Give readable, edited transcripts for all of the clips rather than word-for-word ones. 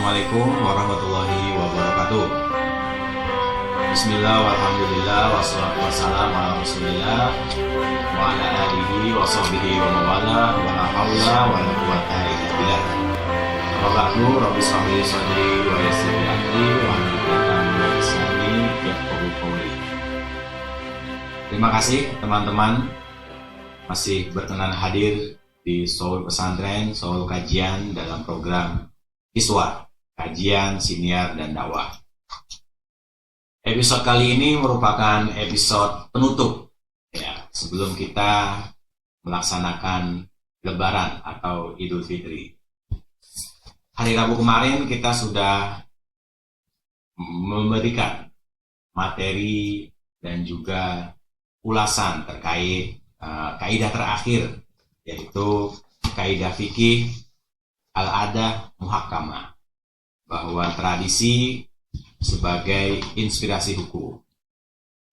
Assalamualaikum warahmatullahi wabarakatuh. Bismillah, walhamdulillah, wassalatu wassalamu ala rasulillah wa ala alihi wa sahbihi wa mawala wa la hawla wa la quwata illa billah. Amma ba'du, rabbi shrah li sadri wa yassir li amri wa hlul 'uqdatam min lisani yafqahu qawli. Terima kasih teman-teman masih berkenan hadir di Seoul Pesantren, Seoul Kajian dalam program ISWA, Kajian, Siniar, dan Dakwah. Episode kali ini merupakan episode penutup ya, sebelum kita melaksanakan Lebaran atau Idul Fitri. Hari Rabu kemarin kita sudah memberikan materi dan juga ulasan terkait kaidah terakhir, yaitu kaidah fikih al-adah muhakkamah, bahwa tradisi sebagai inspirasi hukum.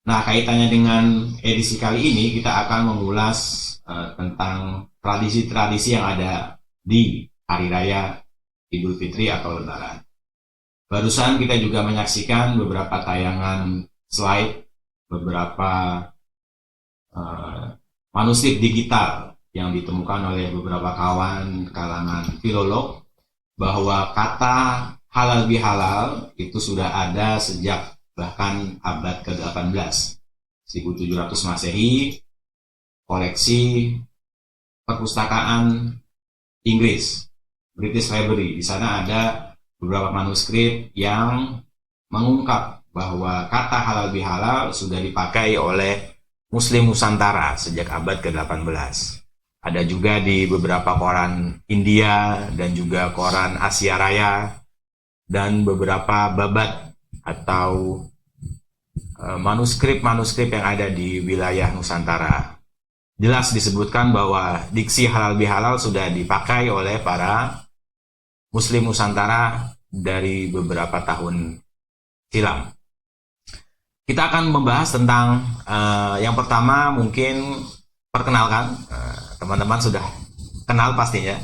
Nah, kaitannya dengan edisi kali ini kita akan mengulas tentang tradisi-tradisi yang ada di Hari Raya Idul Fitri atau Lebaran. Barusan kita juga menyaksikan beberapa tayangan slide, beberapa manuskrip digital yang ditemukan oleh beberapa kawan kalangan filolog, bahwa kata halal bihalal itu sudah ada sejak bahkan abad ke-18, 1700 Masehi. Koleksi perpustakaan Inggris, British Library, di sana ada beberapa manuskrip yang mengungkap bahwa kata halal bihalal sudah dipakai oleh Muslim Nusantara sejak abad ke-18. Ada juga di beberapa koran India dan juga koran Asia Raya, dan beberapa babat atau manuskrip-manuskrip yang ada di wilayah Nusantara. Jelas disebutkan bahwa diksi halal bihalal sudah dipakai oleh para Muslim Nusantara dari beberapa tahun silam. Kita akan membahas tentang yang pertama, mungkin perkenalkan, teman-teman sudah kenal pastinya,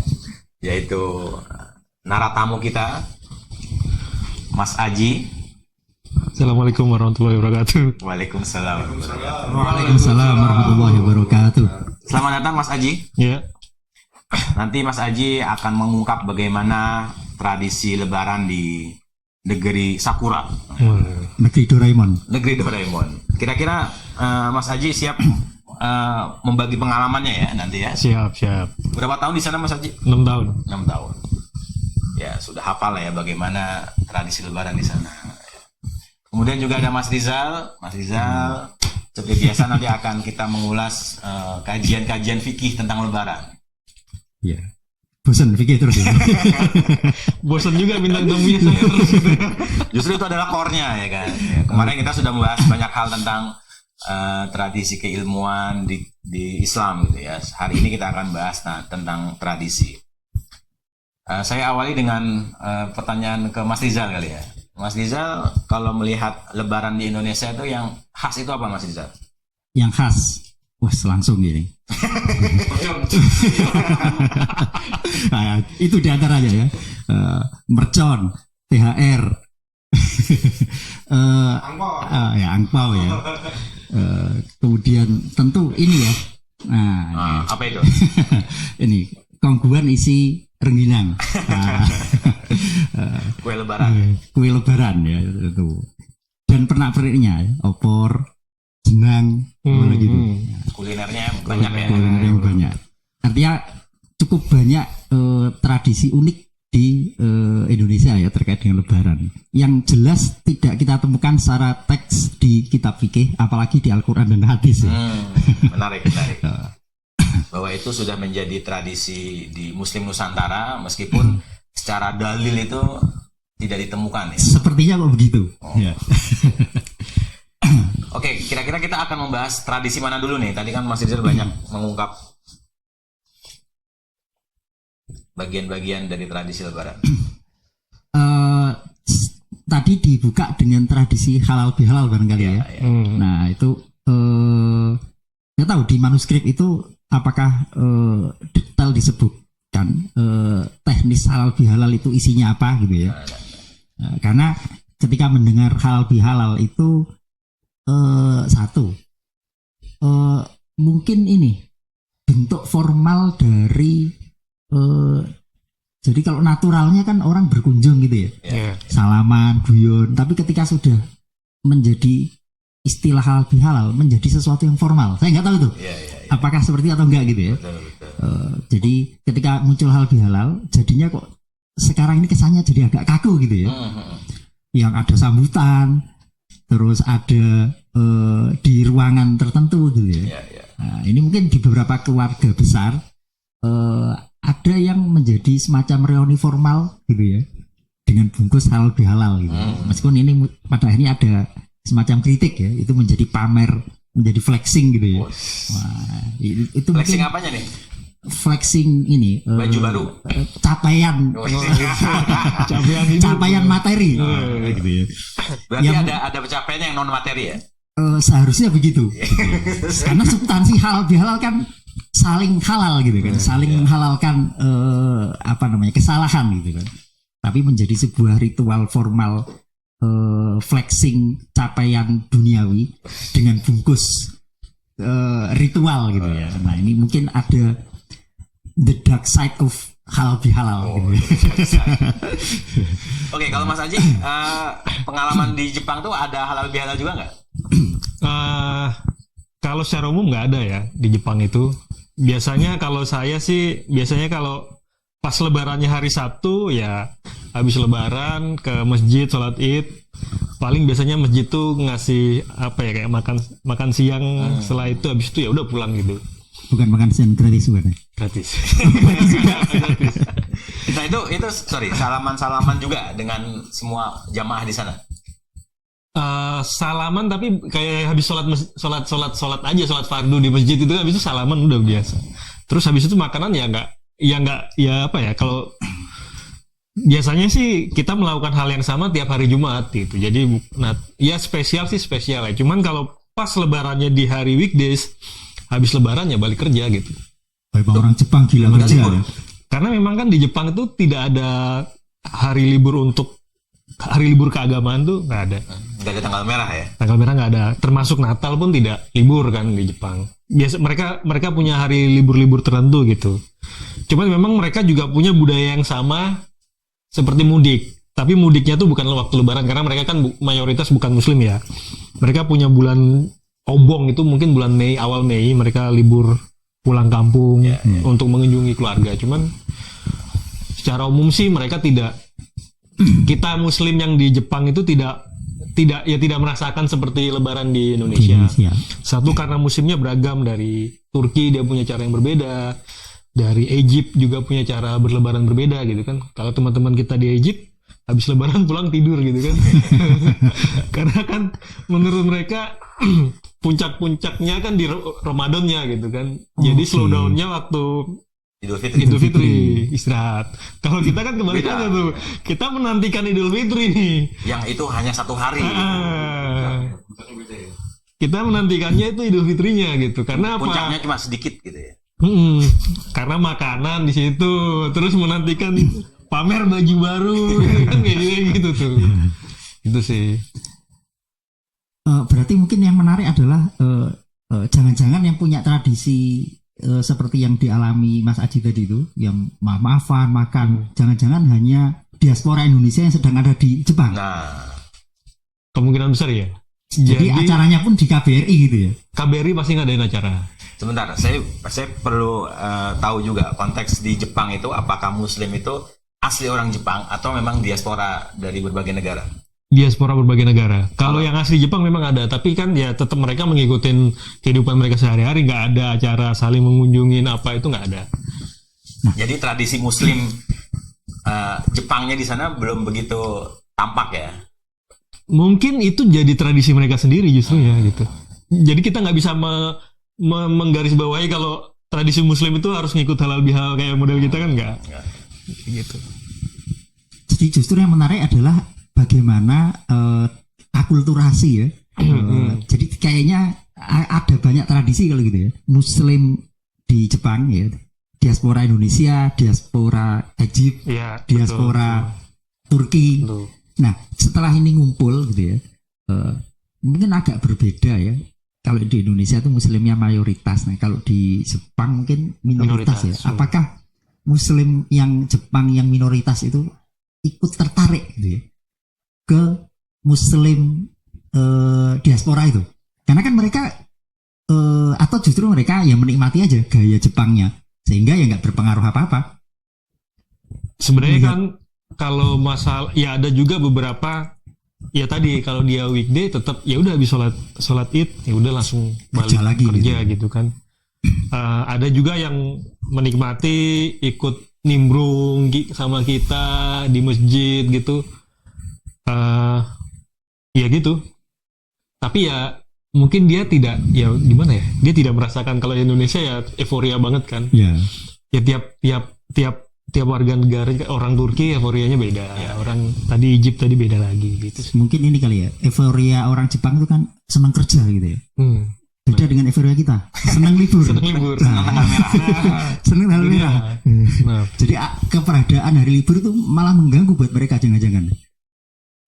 yaitu naratamu kita, Mas Aji. Assalamualaikum warahmatullahi wabarakatuh. Waalaikumsalam. Waalaikumsalam warahmatullahi wabarakatuh. Selamat datang Mas Aji. Ya. Nanti Mas Aji akan mengungkap bagaimana tradisi Lebaran di negeri Sakura, Negeri Doraemon. negeri Doraemon. Kira-kira Mas Aji siap membagi pengalamannya ya nanti ya? Siap. Berapa tahun di sana Mas Aji? 6 tahun. 6 tahun. Ya, sudah hafal ya bagaimana tradisi Lebaran di sana. Kemudian juga ada Mas Rizal. Mas Rizal, seperti biasa nanti akan kita mengulas kajian-kajian fikih tentang Lebaran. Ya. Bosan pikir terus ya. Bosan juga bintang tamunya saya terus gitu. Justru itu adalah core-nya ya kan. Ya, kemarin kita sudah membahas banyak hal tentang tradisi keilmuan di Islam gitu ya. Hari ini kita akan bahas tentang tradisi. Saya awali dengan pertanyaan ke Mas Rizal kali ya. Mas Rizal, kalau melihat Lebaran di Indonesia itu yang khas itu apa Mas Rizal? Yang khas. Wah, langsung gini. Nah, itu diantaranya ya. Mercon, THR, angpau ya. Kemudian tentu ini ya. Nah, apa itu? ini kongguan isi rengginang. Kue Lebaran. Kue Lebaran ya itu. Dan pernak-perniknya ya, opor, jenang, gitu. Kulinernya banyak ya. Kulinernya banyak. Artinya cukup banyak tradisi unik di Indonesia ya terkait dengan Lebaran. Yang jelas tidak kita temukan secara teks di kitab fikih, apalagi di Al-Quran dan hadis. Ya. Menarik. Bahwa itu sudah menjadi tradisi di Muslim Nusantara, meskipun secara dalil itu tidak ditemukan ya. Sepertinya kok begitu. Ya. Oke, kira-kira kita akan membahas tradisi mana dulu nih? Tadi kan Mas Rizal banyak mengungkap bagian-bagian dari tradisi Lebaran. Tadi dibuka dengan tradisi halal bihalal barangkali ya. Nah itu nggak tahu di manuskrip itu apakah detail disebut menjelaskan teknis halal bihalal itu isinya apa gitu ya. Karena ketika mendengar halal bihalal itu satu mungkin ini bentuk formal dari jadi kalau naturalnya kan orang berkunjung gitu ya, salaman, guyon. Tapi ketika sudah menjadi istilah halal bihalal menjadi sesuatu yang formal, saya nggak tahu tuh apakah seperti atau enggak gitu ya. Jadi ketika muncul halal bihalal, jadinya kok sekarang ini kesannya jadi agak kaku gitu ya. Yang ada sambutan, terus ada di ruangan tertentu gitu ya. Nah, ini mungkin di beberapa keluarga besar ada yang menjadi semacam reuni formal gitu ya, dengan bungkus halal bihalal gitu. Meskipun ini pada akhirnya ada semacam kritik ya, itu menjadi pamer, menjadi flexing gitu ya. Wah, itu flexing mungkin apanya nih? Flexing ini Baju baru, capaian capaian materi gitu ya. Berarti ada pencapaian yang non materi ya? Seharusnya begitu. Karena substansi halal bihalal kan saling halal gitu kan, saling menghalalkan kesalahan gitu kan. Tapi menjadi sebuah ritual formal flexing capaian duniawi dengan bungkus ritual gitu ya. Nah ini mungkin ada the dark side of halal bihalal gitu. Oke, kalau Mas Aji pengalaman di Jepang tuh ada halal bihalal juga nggak? Kalau secara umum nggak ada ya di Jepang itu. Biasanya kalau saya sih, kalau pas lebarannya hari Sabtu ya habis lebaran ke masjid sholat Id. Paling biasanya masjid tuh ngasih kayak makan siang. Setelah itu habis itu ya udah pulang gitu. Bukan makan siang gratis bukan? Gratis. Nah itu sorry, salaman juga dengan semua jamaah di sana. Salaman tapi kayak habis sholat aja, sholat fardu di masjid itu habis itu salaman udah biasa. Terus habis itu makanan kalau biasanya sih kita melakukan hal yang sama tiap hari Jumat gitu. Jadi spesial ya. Cuman kalau pas lebarannya di hari weekdays, habis lebaran ya balik kerja gitu. Orang Jepang gila kerja ya. Karena memang kan di Jepang itu tidak ada hari libur keagamaan tuh nggak ada. Nggak ada tanggal merah ya? Tanggal merah nggak ada. Termasuk Natal pun tidak libur kan di Jepang. Biasa mereka punya hari libur-libur tertentu gitu. Cuman memang mereka juga punya budaya yang sama seperti mudik. Tapi mudiknya tuh bukan waktu lebaran karena mereka kan mayoritas bukan muslim ya. Mereka punya bulan Obong itu mungkin bulan Mei, awal Mei mereka libur pulang kampung untuk mengunjungi keluarga. Cuman secara umum sih mereka tidak, kita muslim yang di Jepang itu tidak merasakan seperti lebaran di Indonesia. Satu karena musimnya beragam, dari Turki dia punya cara yang berbeda, dari Egypt juga punya cara berlebaran berbeda gitu kan. Kalau teman-teman kita di Egypt habis lebaran pulang tidur gitu kan. Karena kan menurut mereka puncak-puncaknya kan di Ramadannya gitu kan. Jadi slowdown-nya waktu Idul Fitri istirahat. Kalau kita kan kebalikannya tuh. Kita menantikan Idul Fitri nih. Yang itu hanya satu hari. Kita menantikannya itu Idul Fitrinya gitu. Karena apa? Puncaknya cuma sedikit gitu ya. Karena makanan di situ, terus menantikan pamer baju baru kan kayak gitu tuh. Itu sih. Berarti mungkin yang menarik adalah jangan-jangan yang punya tradisi seperti yang dialami Mas Aji tadi itu, yang maaf-maafan, makan, jangan-jangan hanya diaspora Indonesia yang sedang ada di Jepang. Nah, kemungkinan besar ya. Jadi acaranya pun di KBRI gitu ya. KBRI pasti ngadain acara. Sebentar, saya perlu tahu juga konteks di Jepang itu, apakah Muslim itu asli orang Jepang atau memang diaspora dari berbagai negara? Diaspora berbagai negara. Kalau yang asli Jepang memang ada, tapi kan ya tetap mereka mengikuti kehidupan mereka sehari-hari, nggak ada acara saling mengunjungin apa itu nggak ada. Nah, jadi tradisi Muslim Jepangnya di sana belum begitu tampak ya? Mungkin itu jadi tradisi mereka sendiri justru ya gitu. Jadi kita nggak bisa menggarisbawahi kalau tradisi Muslim itu harus ngikut halal bihalal kayak model kita kan nggak. Gitu. Jadi justru yang menarik adalah bagaimana akulturasi ya. Jadi kayaknya ada banyak tradisi kalau gitu ya. Muslim di Jepang ya, diaspora Indonesia, diaspora Egypt, Ya, diaspora Turki. betul. Nah, setelah ini ngumpul gitu ya, mungkin agak berbeda ya. Kalau di Indonesia itu muslimnya mayoritas. Nah, kalau di Jepang mungkin minoritas ya. Apakah muslim yang Jepang yang minoritas itu ikut tertarik gitu ya ke muslim diaspora itu? Karena kan mereka atau justru mereka yang menikmati aja gaya Jepangnya sehingga ya nggak berpengaruh apa-apa. Sebenarnya kan kalau masalah ya ada juga beberapa ya tadi kalau dia weekday tetap ya udah habis sholat Id ya udah langsung balik Kerja lagi kerja gitu. gitu kan. Ada juga yang menikmati ikut nimbrung sama kita di masjid gitu. Ya gitu. Tapi ya mungkin dia tidak ya gimana ya? Dia tidak merasakan kalau di Indonesia ya euforia banget kan. Ya. Ya tiap warga negara orang Turki euforianya beda. Orang tadi Egypt tadi beda lagi gitu. Mungkin ini kali ya, euforia orang Jepang itu kan senang kerja gitu ya. Beda dengan euforia kita, senang libur. Senang libur. Senang tanggal merah. Senang tanggal merah. Nah, Jadi keberadaan hari libur itu malah mengganggu buat mereka jangan-jangan.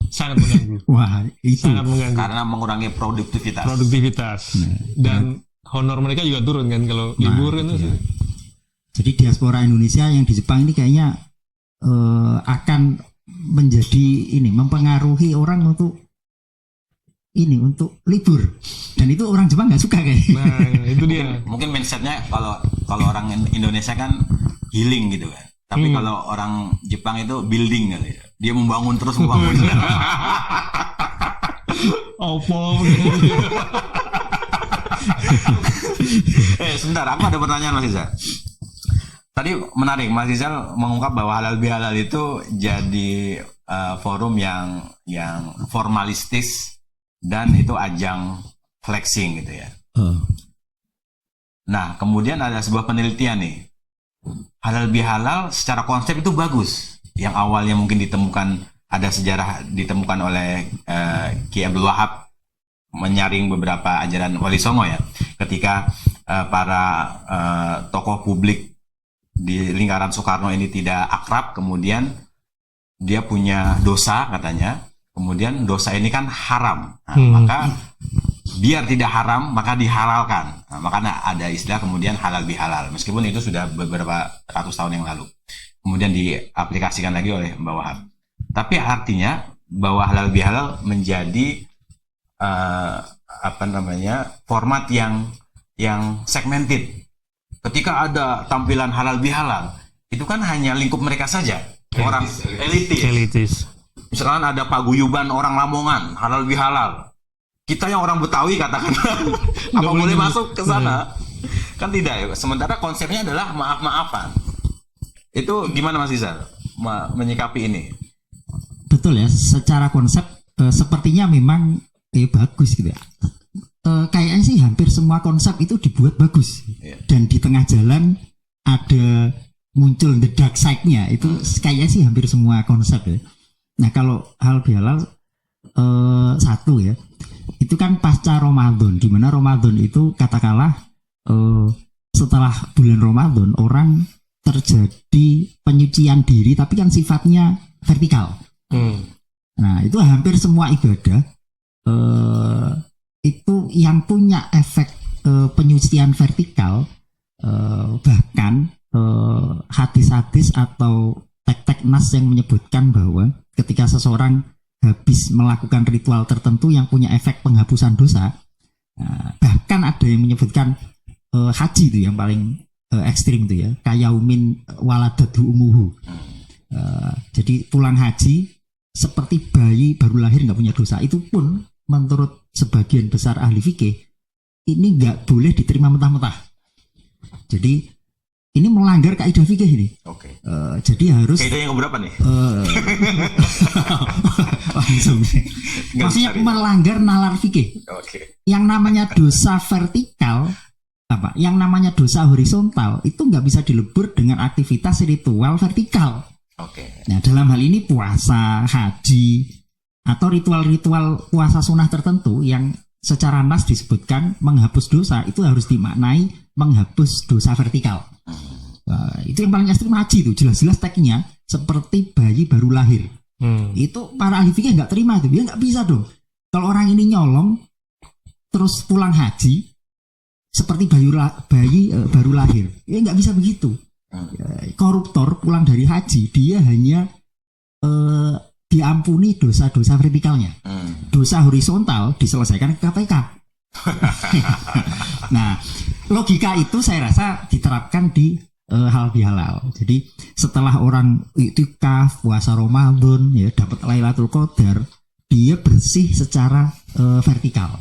sangat mengganggu. Wah, itu. Sangat mengganggu Karena mengurangi produktivitas. produktivitas. Dan honor mereka juga turun kan kalau libur kan. Iya. Jadi diaspora Indonesia yang di Jepang ini kayaknya akan menjadi ini mempengaruhi orang untuk libur, dan itu orang Jepang nggak suka kayaknya. Nah, itu dia. Mungkin mindsetnya kalau orang Indonesia kan healing gitu kan. Tapi kalau orang Jepang itu building kali ya. Dia membangun terus. Opo. Sebentar, aku ada pertanyaan Mas Rizal. Tadi menarik, Mas Rizal mengungkap bahwa halal bihalal itu jadi forum yang formalistis dan itu ajang flexing gitu ya. Nah, kemudian ada sebuah penelitian nih. Halal bihalal secara konsep itu bagus. Yang awalnya mungkin ada sejarah ditemukan oleh Ki Abdul Wahab menyaring beberapa ajaran Wali Songo ya. Ketika para tokoh publik di lingkaran Soekarno ini tidak akrab, kemudian dia punya dosa katanya, kemudian dosa ini kan haram. Nah, maka biar tidak haram maka dihalalkan. Nah, makanya ada istilah kemudian halal bihalal, meskipun itu sudah beberapa ratus tahun yang lalu kemudian diaplikasikan lagi oleh Mbak Wahab. Tapi artinya bahwa halal bihalal menjadi format yang segmented. Ketika ada tampilan halal bihalal, itu kan hanya lingkup mereka saja, orang elitis. Misalkan ada paguyuban orang Lamongan, halal bihalal. Kita yang orang Betawi katakan apa boleh masuk ke sana? Kan tidak ya. Sementara konsepnya adalah maaf-maafan. Itu gimana Mas Rizal menyikapi ini? Betul ya, secara konsep sepertinya memang bagus gitu ya. Kayaknya sih hampir semua konsep itu dibuat bagus. Dan di tengah jalan ada muncul the dark side-nya. Itu kayaknya sih hampir semua konsep ya. Nah, kalau hal bihalal satu ya, itu kan pasca Ramadan, di mana Ramadan itu katakanlah setelah bulan Ramadan orang terjadi penyucian diri, tapi kan sifatnya vertikal. Nah, itu hampir semua ibadah itu yang punya efek penyucian vertikal, bahkan hadis-hadis atau tek-tek nas yang menyebutkan bahwa ketika seseorang habis melakukan ritual tertentu yang punya efek penghapusan dosa, bahkan ada yang menyebutkan haji itu yang paling ekstrim itu ya, kayaumin waladatu umuhu. Jadi pulang haji seperti bayi baru lahir nggak punya dosa. Itu pun menurut sebagian besar ahli fikih ini nggak boleh diterima mentah-mentah. Jadi ini melanggar kaidah fikih ini. Oke. Jadi harus. Kaidah yang berapa nih? Langsung. Maksudnya melanggar nalar fikih. Oke. Yang namanya dosa vertikal apa? Yang namanya dosa horizontal itu nggak bisa dilebur dengan aktivitas ritual vertikal. Oke. Nah, dalam hal ini puasa, haji, atau ritual-ritual puasa sunnah tertentu yang secara nas disebutkan menghapus dosa, itu harus dimaknai menghapus dosa vertikal. Itu yang paling ekstrim haji itu, jelas-jelas tagnya seperti bayi baru lahir. Itu para ahli fikih nggak terima itu, ya nggak bisa dong. Kalau orang ini nyolong terus pulang haji seperti bayi baru lahir, ya nggak bisa begitu. Koruptor pulang dari haji dia hanya diampuni dosa-dosa vertikalnya, dosa horizontal diselesaikan ke KPK. Nah, logika itu saya rasa diterapkan di hal bihalal. Jadi setelah orang iktikaf, puasa Ramadan, ya dapat Lailatul Qadar, dia bersih secara vertikal.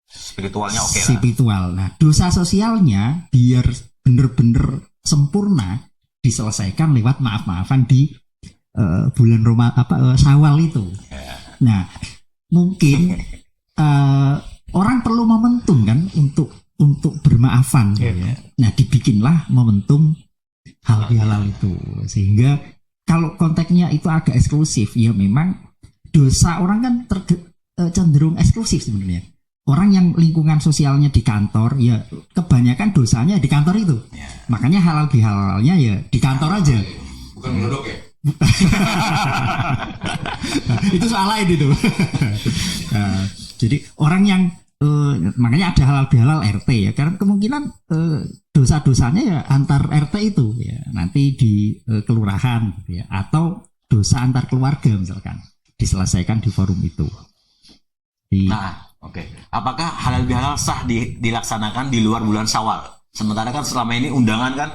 Spiritualnya oke lah. Spiritual. Nah, dosa sosialnya biar bener-bener sempurna diselesaikan lewat maaf-maafan di bulan Syawal itu. Nah, mungkin orang perlu momentum kan untuk bermaafan. Ya. Nah, dibikinlah momentum hal bihalal itu, sehingga kalau konteksnya itu agak eksklusif, ya memang dosa orang kan cenderung eksklusif sebenarnya. Orang yang lingkungan sosialnya di kantor, ya kebanyakan dosanya di kantor itu. Makanya halal bihalalnya ya di kantor aja. Bukan melodok ya? Itu soal lain itu. Jadi orang yang makanya ada halal bihalal RT ya, karena kemungkinan dosa-dosanya ya antar RT itu ya, nanti di kelurahan ya, atau dosa antar keluarga misalkan diselesaikan di forum itu. Oke. Apakah halal bihalal sah dilaksanakan di luar bulan Syawal? Sementara kan selama ini undangan kan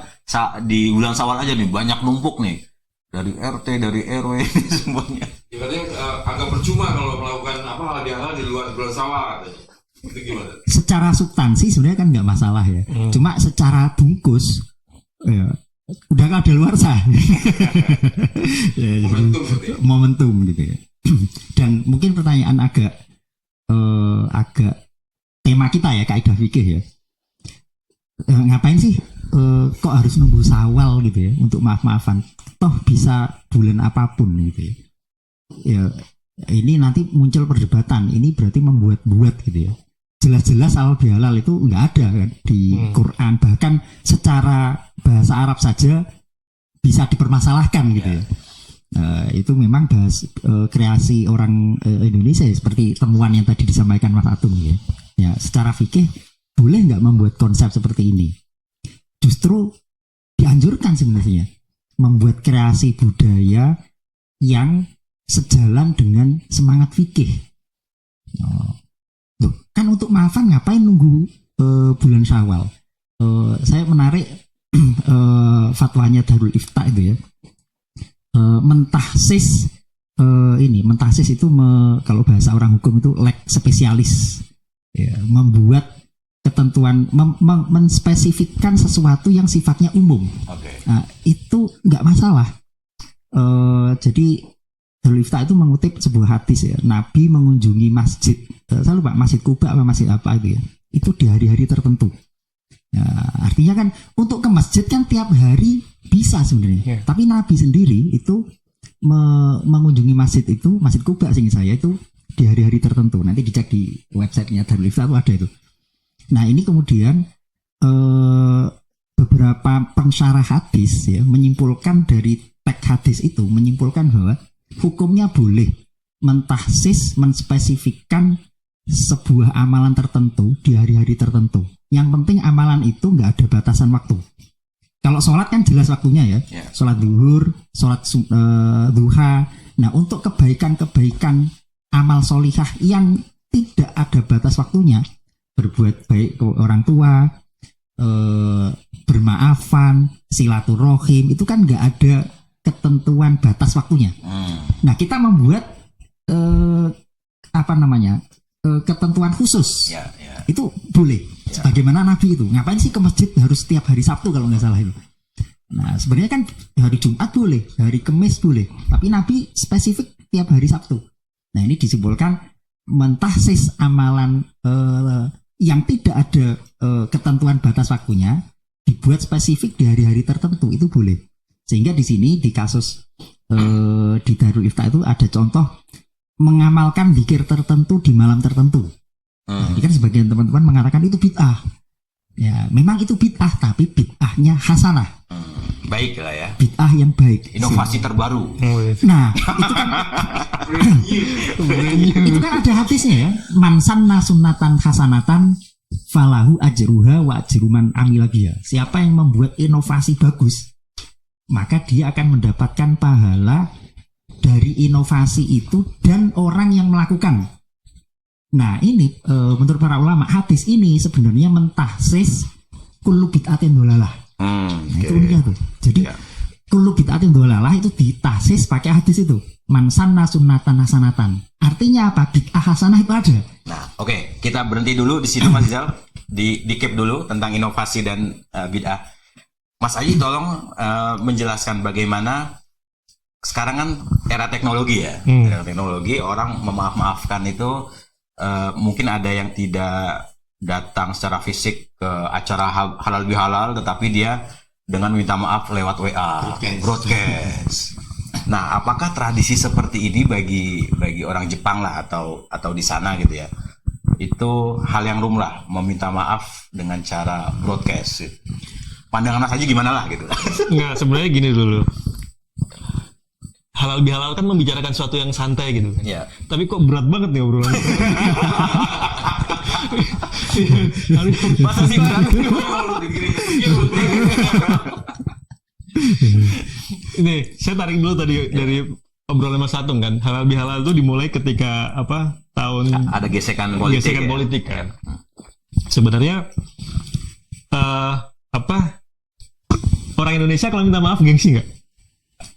di bulan Syawal aja nih, banyak numpuk nih. Dari RT, dari RW ini semuanya. Ibaratnya agak percuma kalau melakukan halal bihalal di luar bulan Syawal katanya. Itu gimana? Secara substansi sebenarnya kan nggak masalah ya. Cuma secara bungkus ya, udah ada luar sah. Ya, momentum gitu ya. Dan mungkin pertanyaan agak tema kita ya, kaidah fikih ya. Ngapain sih kok harus nunggu Syawal gitu ya untuk maaf-maafan? Toh bisa bulan apapun gitu ya. Ya ini nanti muncul perdebatan. Ini berarti membuat-buat gitu ya. Jelas-jelas halal bihalal itu nggak ada kan di Quran, bahkan secara bahasa Arab saja bisa dipermasalahkan gitu ya. Itu memang kreasi orang Indonesia ya, seperti temuan yang tadi disampaikan Mas Atung ya. Ya, secara fikih boleh nggak membuat konsep seperti ini? Justru dianjurkan sebenarnya membuat kreasi budaya yang sejalan dengan semangat fikih. Kan untuk maafan ngapain nunggu bulan Syawal? Saya menarik fatwanya Darul Ifta itu ya. Mentahsis itu kalau bahasa orang hukum itu leg spesialis ya, membuat ketentuan menspesifikkan sesuatu yang sifatnya umum. Nah, itu nggak masalah. Jadi Darul Ifta itu mengutip sebuah hadis ya, Nabi mengunjungi masjid, saya lupa masjid Kuba atau masjid apa itu ya, itu di hari-hari tertentu. Ya, artinya kan untuk ke masjid kan tiap hari bisa sebenarnya. Tapi Nabi sendiri itu mengunjungi masjid itu, Masjid Kuba seingat saya itu di hari-hari tertentu. Nanti dicek di websitenya Darul Ifta itu ada itu. Nah ini kemudian beberapa pensyarah hadis ya menyimpulkan dari teks hadis itu, menyimpulkan bahwa hukumnya boleh mentahsis, menspesifikkan sebuah amalan tertentu di hari-hari tertentu. Yang penting amalan itu nggak ada batasan waktu. Kalau sholat kan jelas waktunya ya, sholat zuhur, sholat duha. Nah untuk kebaikan-kebaikan amal solihah yang tidak ada batas waktunya, berbuat baik ke orang tua, bermaafan, silaturahim, itu kan nggak ada ketentuan batas waktunya. Nah kita membuat ketentuan khusus, itu boleh. Sebagaimana Nabi itu, ngapain sih ke masjid harus setiap hari Sabtu kalau nggak salah itu. Nah sebenarnya kan hari Jumat boleh, hari Kamis boleh, tapi Nabi spesifik tiap hari Sabtu. Nah ini disimpulkan mentahsis amalan yang tidak ada ketentuan batas waktunya, dibuat spesifik di hari-hari tertentu, itu boleh. Sehingga di sini di kasus di Darul Ifta itu ada contoh mengamalkan zikir tertentu di malam tertentu. Jadi kan sebagian teman-teman mengatakan itu bid'ah. Ya, memang itu bid'ah, tapi bid'ahnya hasanah. baik lah ya. bid'ah yang baik. Inovasi terbaru. Nah, itu kan ada hadisnya ya. Man sanna sunnatan hasanatan falahu ajruha wa ajruman amila biha. Siapa yang membuat inovasi bagus, maka dia akan mendapatkan pahala dari inovasi itu dan orang yang melakukan. Nah, ini menurut para ulama hadis ini sebenarnya mentahsis kullu bid'atin dolalah. Nah, itu uniknya tuh. Jadi kullu bid'atin dolalah itu ditahsis pakai hadis itu. Man sanna sunnatan hasanatan. Artinya apa? Bid'ah hasanah itu ada. Nah, oke, kita berhenti dulu di sini Mas Rizal. Di cap dulu tentang inovasi dan bid'ah. Mas Aji tolong menjelaskan bagaimana sekarang kan era teknologi ya. Era teknologi, orang memaaf-maafkan itu mungkin ada yang tidak datang secara fisik ke acara halal bihalal, tetapi dia dengan minta maaf lewat WA, broadcast. Nah, apakah tradisi seperti ini bagi orang Jepang lah atau di sana gitu ya, itu hal yang lumrah meminta maaf dengan cara broadcast? Pandangan Mas Haji gimana lah gitu? Enggak, sebenarnya gini dulu. Halal bihalal kan membicarakan sesuatu yang santai gitu. Iya. Tapi kok berat banget nih obrolan. Masa sih berat? Ini saya tarik dulu tadi dari obrolan Mas Atung kan. Halal bihalal itu dimulai ketika tahun Ada gesekan politik. gesekan ya? politik kan. Sebenarnya orang Indonesia kalau minta maaf gengsi nggak?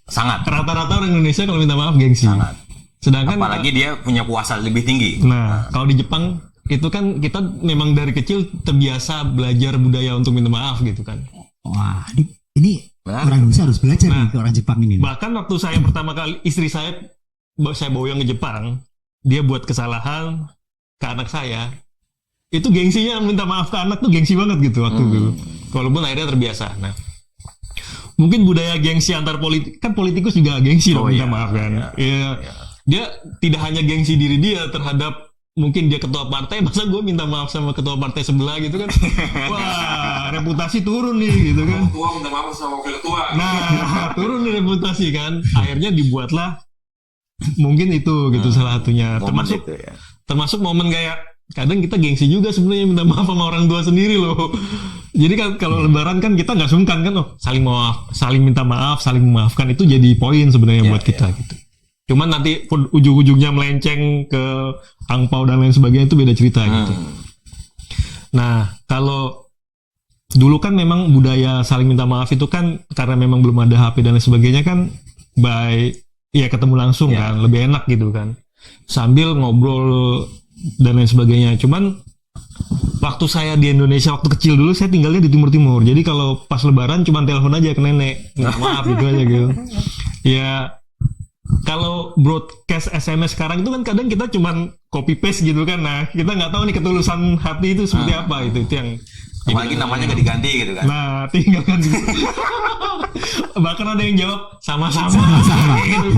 Sangat. Rata-rata orang Indonesia kalau minta maaf gengsi. Sangat. Sedangkan Apalagi dia punya puasa lebih tinggi. nah, kalau di Jepang itu kan kita memang dari kecil terbiasa belajar budaya untuk minta maaf gitu kan. Wah, ini Benar. orang Indonesia harus belajar nih ke orang Jepang ini. Bahkan waktu saya pertama kali istri saya bawa yang ke Jepang, dia buat kesalahan ke anak saya. Itu gengsinya minta maaf ke anak tuh gengsi banget gitu waktu itu. Walaupun akhirnya terbiasa. Nah, mungkin budaya gengsi antar politikus juga gengsi loh minta maaf kan. Iya. Dia tidak hanya gengsi diri dia terhadap mungkin dia ketua partai, masa gue minta maaf sama ketua partai sebelah gitu kan. Wah, reputasi turun nih gitu kan. Ketua minta maaf sama wakil ketua. Nah, turun nih reputasi kan. Akhirnya dibuatlah mungkin itu gitu salah satunya. Momen itu ya. Termasuk momen kayak kadang kita gengsi juga sebenarnya minta maaf sama orang tua sendiri loh. Jadi kan kalau lebaran kan kita nggak sungkan kan, saling maaf, saling minta maaf, saling memaafkan itu jadi poin sebenarnya buat kita gitu. Cuman nanti ujung-ujungnya melenceng ke angpau dan lain sebagainya itu beda cerita gitu. Nah, kalau dulu kan memang budaya saling minta maaf itu kan karena memang belum ada HP dan lain sebagainya kan ketemu langsung kan, lebih enak gitu kan. Sambil ngobrol dan lain sebagainya. Cuman waktu saya di Indonesia waktu kecil dulu saya tinggalnya di Timur-Timur. Jadi kalau pas lebaran cuma telepon aja ke nenek. Minta maaf gitu aja gitu. Ya kalau broadcast SMS sekarang itu kan kadang kita cuman copy paste gitu kan. Nah, kita nggak tahu nih ketulusan hati itu seperti apa itu yang Apalagi namanya nggak diganti gitu kan. nah, tinggal kan. Bahkan ada yang jawab sama-sama gitu.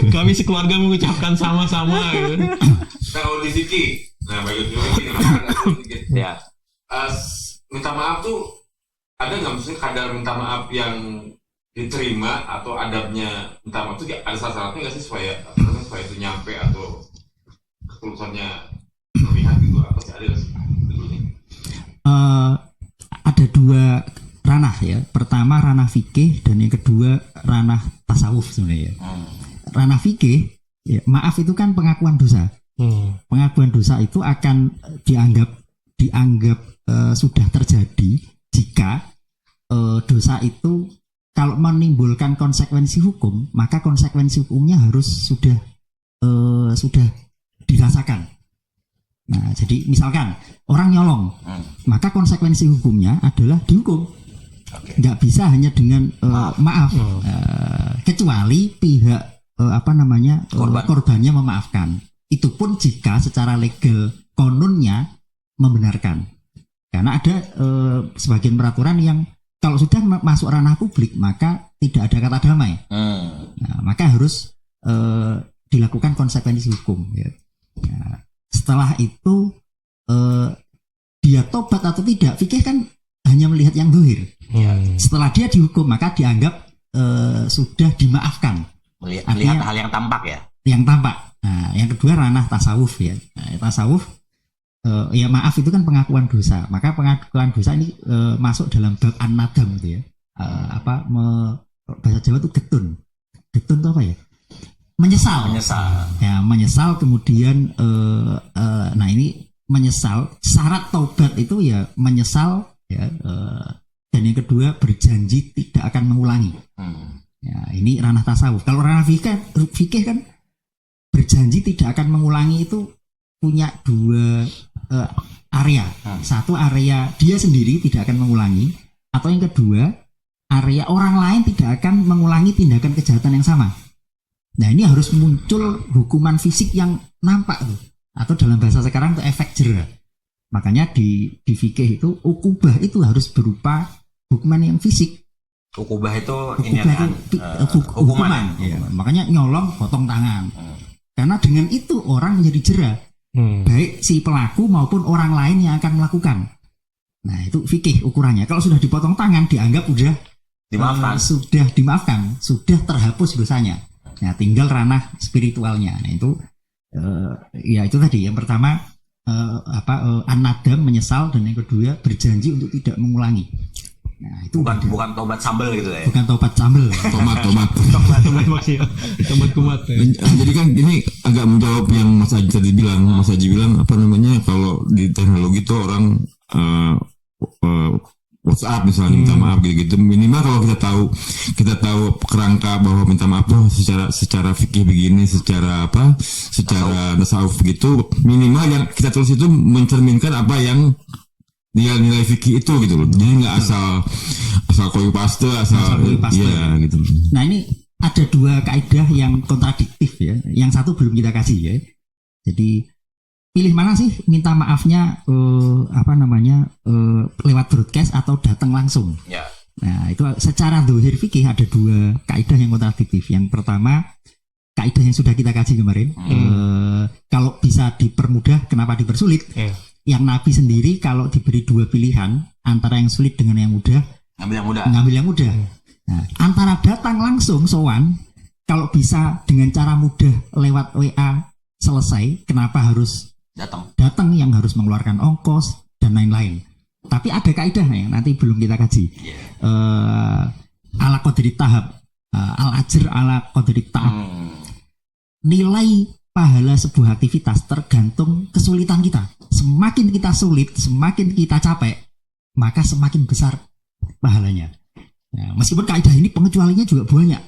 Kami sekeluarga mengucapkan sama-sama gitu. Nah, kalau di Siki, bagi Ya. minta maaf tuh ada nggak maksudnya kadar minta maaf yang diterima atau adabnya minta maaf tuh ada syaratnya nggak sih supaya itu nyampe atau ketulusannya terlihat gitu, apa sih, ada nggak sih? Ada dua ranah ya. Pertama ranah fikih dan yang kedua ranah tasawuf sebenarnya. Ranah fikih, ya, maaf itu kan pengakuan dosa. Pengakuan dosa itu akan dianggap sudah terjadi jika dosa itu kalau menimbulkan konsekuensi hukum, maka konsekuensi hukumnya harus sudah dirasakan. Nah, jadi misalkan orang nyolong, maka konsekuensi hukumnya adalah dihukum. Nggak bisa hanya dengan maaf, kecuali pihak korbannya memaafkan. Itu pun jika secara legal konunnya membenarkan. Karena ada sebagian peraturan yang kalau sudah masuk ranah publik maka tidak ada kata damai. Nah, maka harus dilakukan konsekuensi hukum. Ya. Nah, setelah itu dia tobat atau tidak, fikih kan hanya melihat yang zahir. Setelah dia dihukum maka dianggap sudah dimaafkan. Melihat hal yang tampak ya. Yang tampak. Nah, yang kedua ranah tasawuf ya. Nah, tasawuf ya maaf itu kan pengakuan dosa. Maka pengakuan dosa ini masuk dalam bab an-nadam gitu ya. Bahasa Jawa itu getun. Getun itu apa ya? Menyesal. Ya, menyesal kemudian nah ini menyesal. Syarat taubat itu ya menyesal ya. Dan yang kedua berjanji tidak akan mengulangi. Ya, ini ranah tasawuf. Kalau ranah fikih kan berjanji tidak akan mengulangi itu punya dua area. Satu area dia sendiri tidak akan mengulangi, atau yang kedua area orang lain tidak akan mengulangi tindakan kejahatan yang sama. Nah ini harus muncul hukuman fisik yang nampak tuh, atau dalam bahasa sekarang itu efek jera. Makanya di fikih itu ukubah itu harus berupa hukuman yang fisik. Ukubah itu hukuman. Ya, makanya nyolong potong tangan. Karena dengan itu orang menjadi jera. Baik si pelaku maupun orang lain yang akan melakukan. Nah itu fikih ukurannya. Kalau sudah dipotong tangan dianggap sudah dimaafkan, sudah terhapus dosanya. Nah tinggal ranah spiritualnya. Nah itu ya itu tadi yang pertama an-nadam menyesal, dan yang kedua berjanji untuk tidak mengulangi. Nah itu bukan tobat sambel gitu ya. Bukan tobat sambel. Tobat maksudnya. Tobat kumat. Jadi kan ini agak menjawab yang Mas Haji tadi bilang. Mas Haji bilang kalau di teknologi itu orang WhatsApp misalnya minta maaf gitu-gitu. Minimal kalau kita tahu kerangka bahwa minta maaf tuh secara fikih begini, secara tasawuf gitu. Minimal yang kita tulis itu mencerminkan apa yang nilai fikih itu gitu loh. Jadi nggak asal copy paste, ya gitu. Nah ini ada dua kaidah yang kontradiktif ya. Yang satu belum kita kasih ya. Jadi pilih mana sih minta maafnya lewat broadcast atau datang langsung. Ya. Nah itu secara dzahir fikih ada dua kaidah yang kontradiktif. Yang pertama kaidah yang sudah kita kaji kemarin. Kalau bisa dipermudah kenapa dipersulit? Yang Nabi sendiri kalau diberi dua pilihan antara yang sulit dengan yang mudah, ngambil yang mudah. Nah, antara datang langsung sowan, kalau bisa dengan cara mudah lewat WA selesai, kenapa harus datang yang harus mengeluarkan ongkos dan lain-lain. Tapi ada kaidah yang nanti belum kita kaji. Ala qadri tahap, al-ajr ala qadri tahap. Nilai pahala sebuah aktivitas tergantung kesulitan kita. Semakin kita sulit, semakin kita capek, maka semakin besar pahalanya. Nah, meskipun kaidah ini pengecualiannya juga banyak.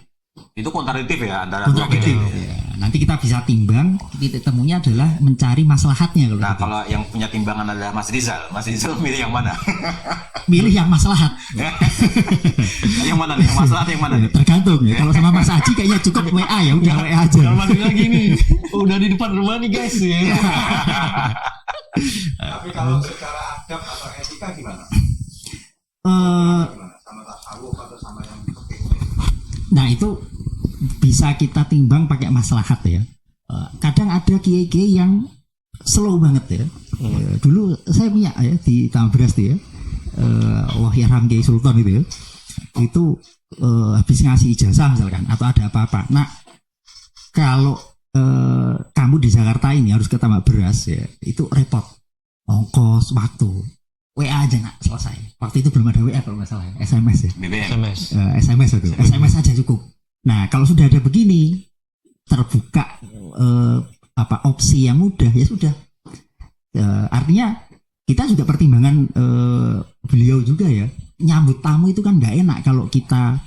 Itu kontradiktif ya antara kontradiktif. Ya, nanti kita bisa timbang, titik temunya adalah mencari maslahatnya. Kalau yang punya timbangan adalah Mas Rizal milih yang mana? Milih yang maslahat. Yang mana nih? Yang maslahat yang mana nih? Tergantung ya. Kalau sama Mas Haji kayaknya cukup WA ya, udah WA aja. Kalau Mas lagi nih, udah di depan rumah nih guys ya. Tapi kalau secara adab atau etika gimana? Sama tasawuf atau sama yang fikih? Nah itu bisa kita timbang pakai maslahat ya. Kadang ada kiai-kiai yang slow banget ya. Dulu saya punya ya di Tambras tuh ya. Wahyarham Kiai Sultan itu ya. Itu habis ngasih ijazah misalkan atau ada apa-apa. Nah kalau kamu di Jakarta ini harus ke tambak beras ya, itu repot, ongkos, waktu. WA aja nggak selesai. Waktu itu belum ada WA kalau nggak salah, SMS ya. SMS itu, SMS aja cukup. Nah kalau sudah ada begini, terbuka opsi yang mudah ya sudah. Artinya kita juga pertimbangan beliau juga ya, nyambut tamu itu kan nggak enak kalau kita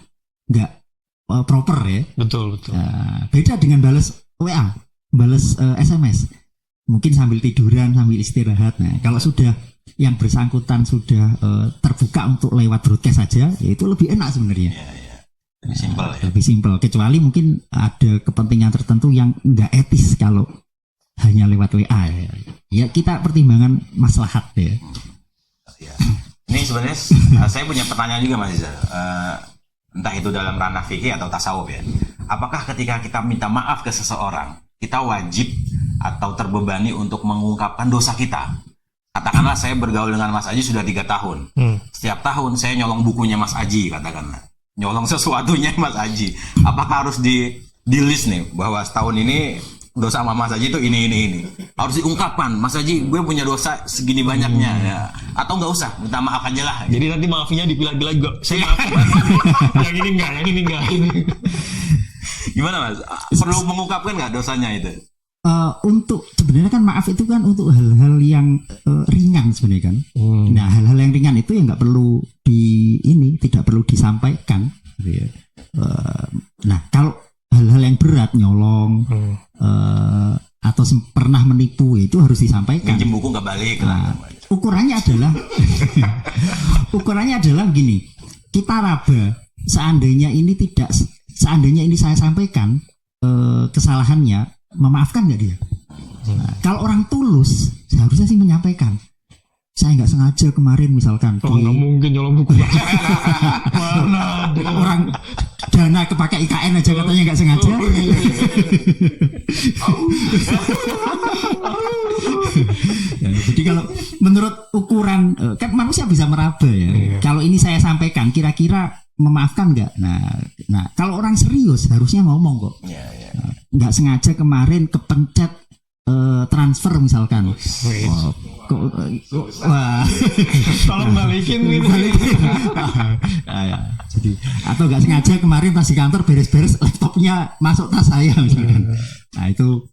nggak proper ya. Betul. Beda dengan balas WA, balas SMS, mungkin sambil tiduran, sambil istirahat. Nah kalau sudah yang bersangkutan sudah terbuka untuk lewat broadcast saja, ya itu lebih enak sebenarnya. Lebih simpel ya. Lebih simpel. Kecuali mungkin ada kepentingan tertentu yang nggak etis kalau hanya lewat WA ya. Ya kita pertimbangan maslahat ya. Ini sebenarnya saya punya pertanyaan juga Mas Rizal. Entah itu dalam ranah fikih atau tasawuf ya. Apakah ketika kita minta maaf ke seseorang, kita wajib atau terbebani untuk mengungkapkan dosa kita? Katakanlah saya bergaul dengan Mas Haji sudah 3 tahun. setiap tahun saya nyolong bukunya Mas Aji, katakanlah. Nyolong sesuatunya Mas Aji. Apakah harus di list nih bahwa setahun ini dosa sama Mas Aji itu ini. Harus diungkapkan, Mas Aji gue punya dosa segini banyaknya ya. Atau nggak usah, minta maaf aja lah. Jadi nanti maafinya dipilah-pilah juga. Saya maaf. yang ini enggak. Gimana Mas? Perlu mengungkapkan nggak dosanya itu? Untuk sebenarnya kan maaf itu kan untuk hal-hal yang ringan sebenarnya kan. Nah hal-hal yang ringan itu yang nggak perlu tidak perlu disampaikan. Gitu ya. Nah kalau hal-hal yang berat nyolong atau pernah menipu itu harus disampaikan. Pinjem buku nggak balik. Nah, ukurannya adalah gini, kita raba seandainya ini saya sampaikan kesalahannya, memaafkan nggak dia? Nah, kalau orang tulus seharusnya sih menyampaikan. Saya nggak sengaja kemarin misalkan nggak mungkin nyolong buku. Mana ada orang dana kepake IKN aja katanya nggak sengaja. Ya, jadi kalau menurut ukuran kan manusia bisa meraba ya. Kalau ini saya sampaikan kira-kira memaafkan nggak? Nah kalau orang serius harusnya ngomong kok. Nggak sengaja kemarin kepencet transfer misalkan. Wah, tolong balikin gitu. Jadi atau nggak sengaja kemarin pas di kantor beres-beres laptopnya masuk tas saya misalkan. Nah itu.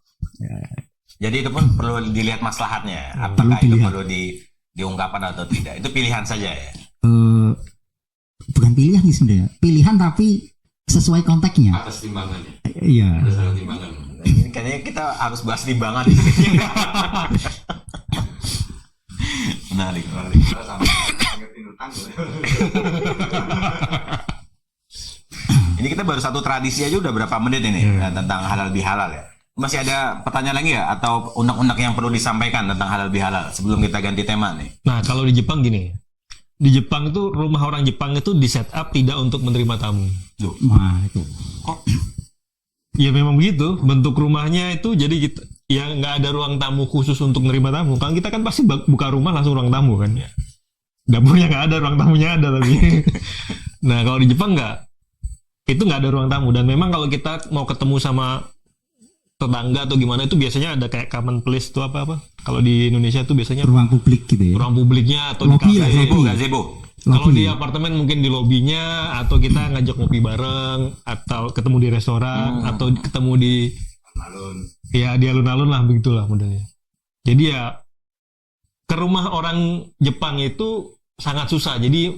Jadi itu pun perlu dilihat maslahatnya. Apakah itu perlu diungkapkan atau tidak? Itu pilihan saja ya. Bukan pilihan sih sebenarnya. Pilihan tapi sesuai konteksnya. Atas timbangannya. Iya. Atas timbangan. Ini kayaknya kita harus bahas timbangan. Menarik. Ini kita baru satu tradisi aja udah berapa menit ini tentang halal bihalal ya. Masih ada pertanyaan lagi ya atau undang-undang yang perlu disampaikan tentang halal bihalal sebelum kita ganti tema nih? Nah kalau di Jepang gini, di Jepang itu rumah orang Jepang itu di set up tidak untuk menerima tamu. Nah itu. Ya memang begitu bentuk rumahnya itu, jadi gitu ya, nggak ada ruang tamu khusus untuk menerima tamu. Kalau kita kan pasti buka rumah langsung ruang tamu kan. Dapurnya nggak ada, ruang tamunya ada tapi. Nah kalau di Jepang nggak ada ruang tamu, dan memang kalau kita mau ketemu sama tetangga atau gimana itu biasanya ada kayak common place itu apa kalau di Indonesia itu biasanya ruang publik gitu ya. Ruang publiknya atau Lobby di kafe, gazebo. Kalau di apartemen mungkin di lobinya, atau kita ngajak ngopi bareng, atau ketemu di restoran, atau ketemu di alun-alun lah, begitulah modelnya. Jadi ya ke rumah orang Jepang itu sangat susah. Jadi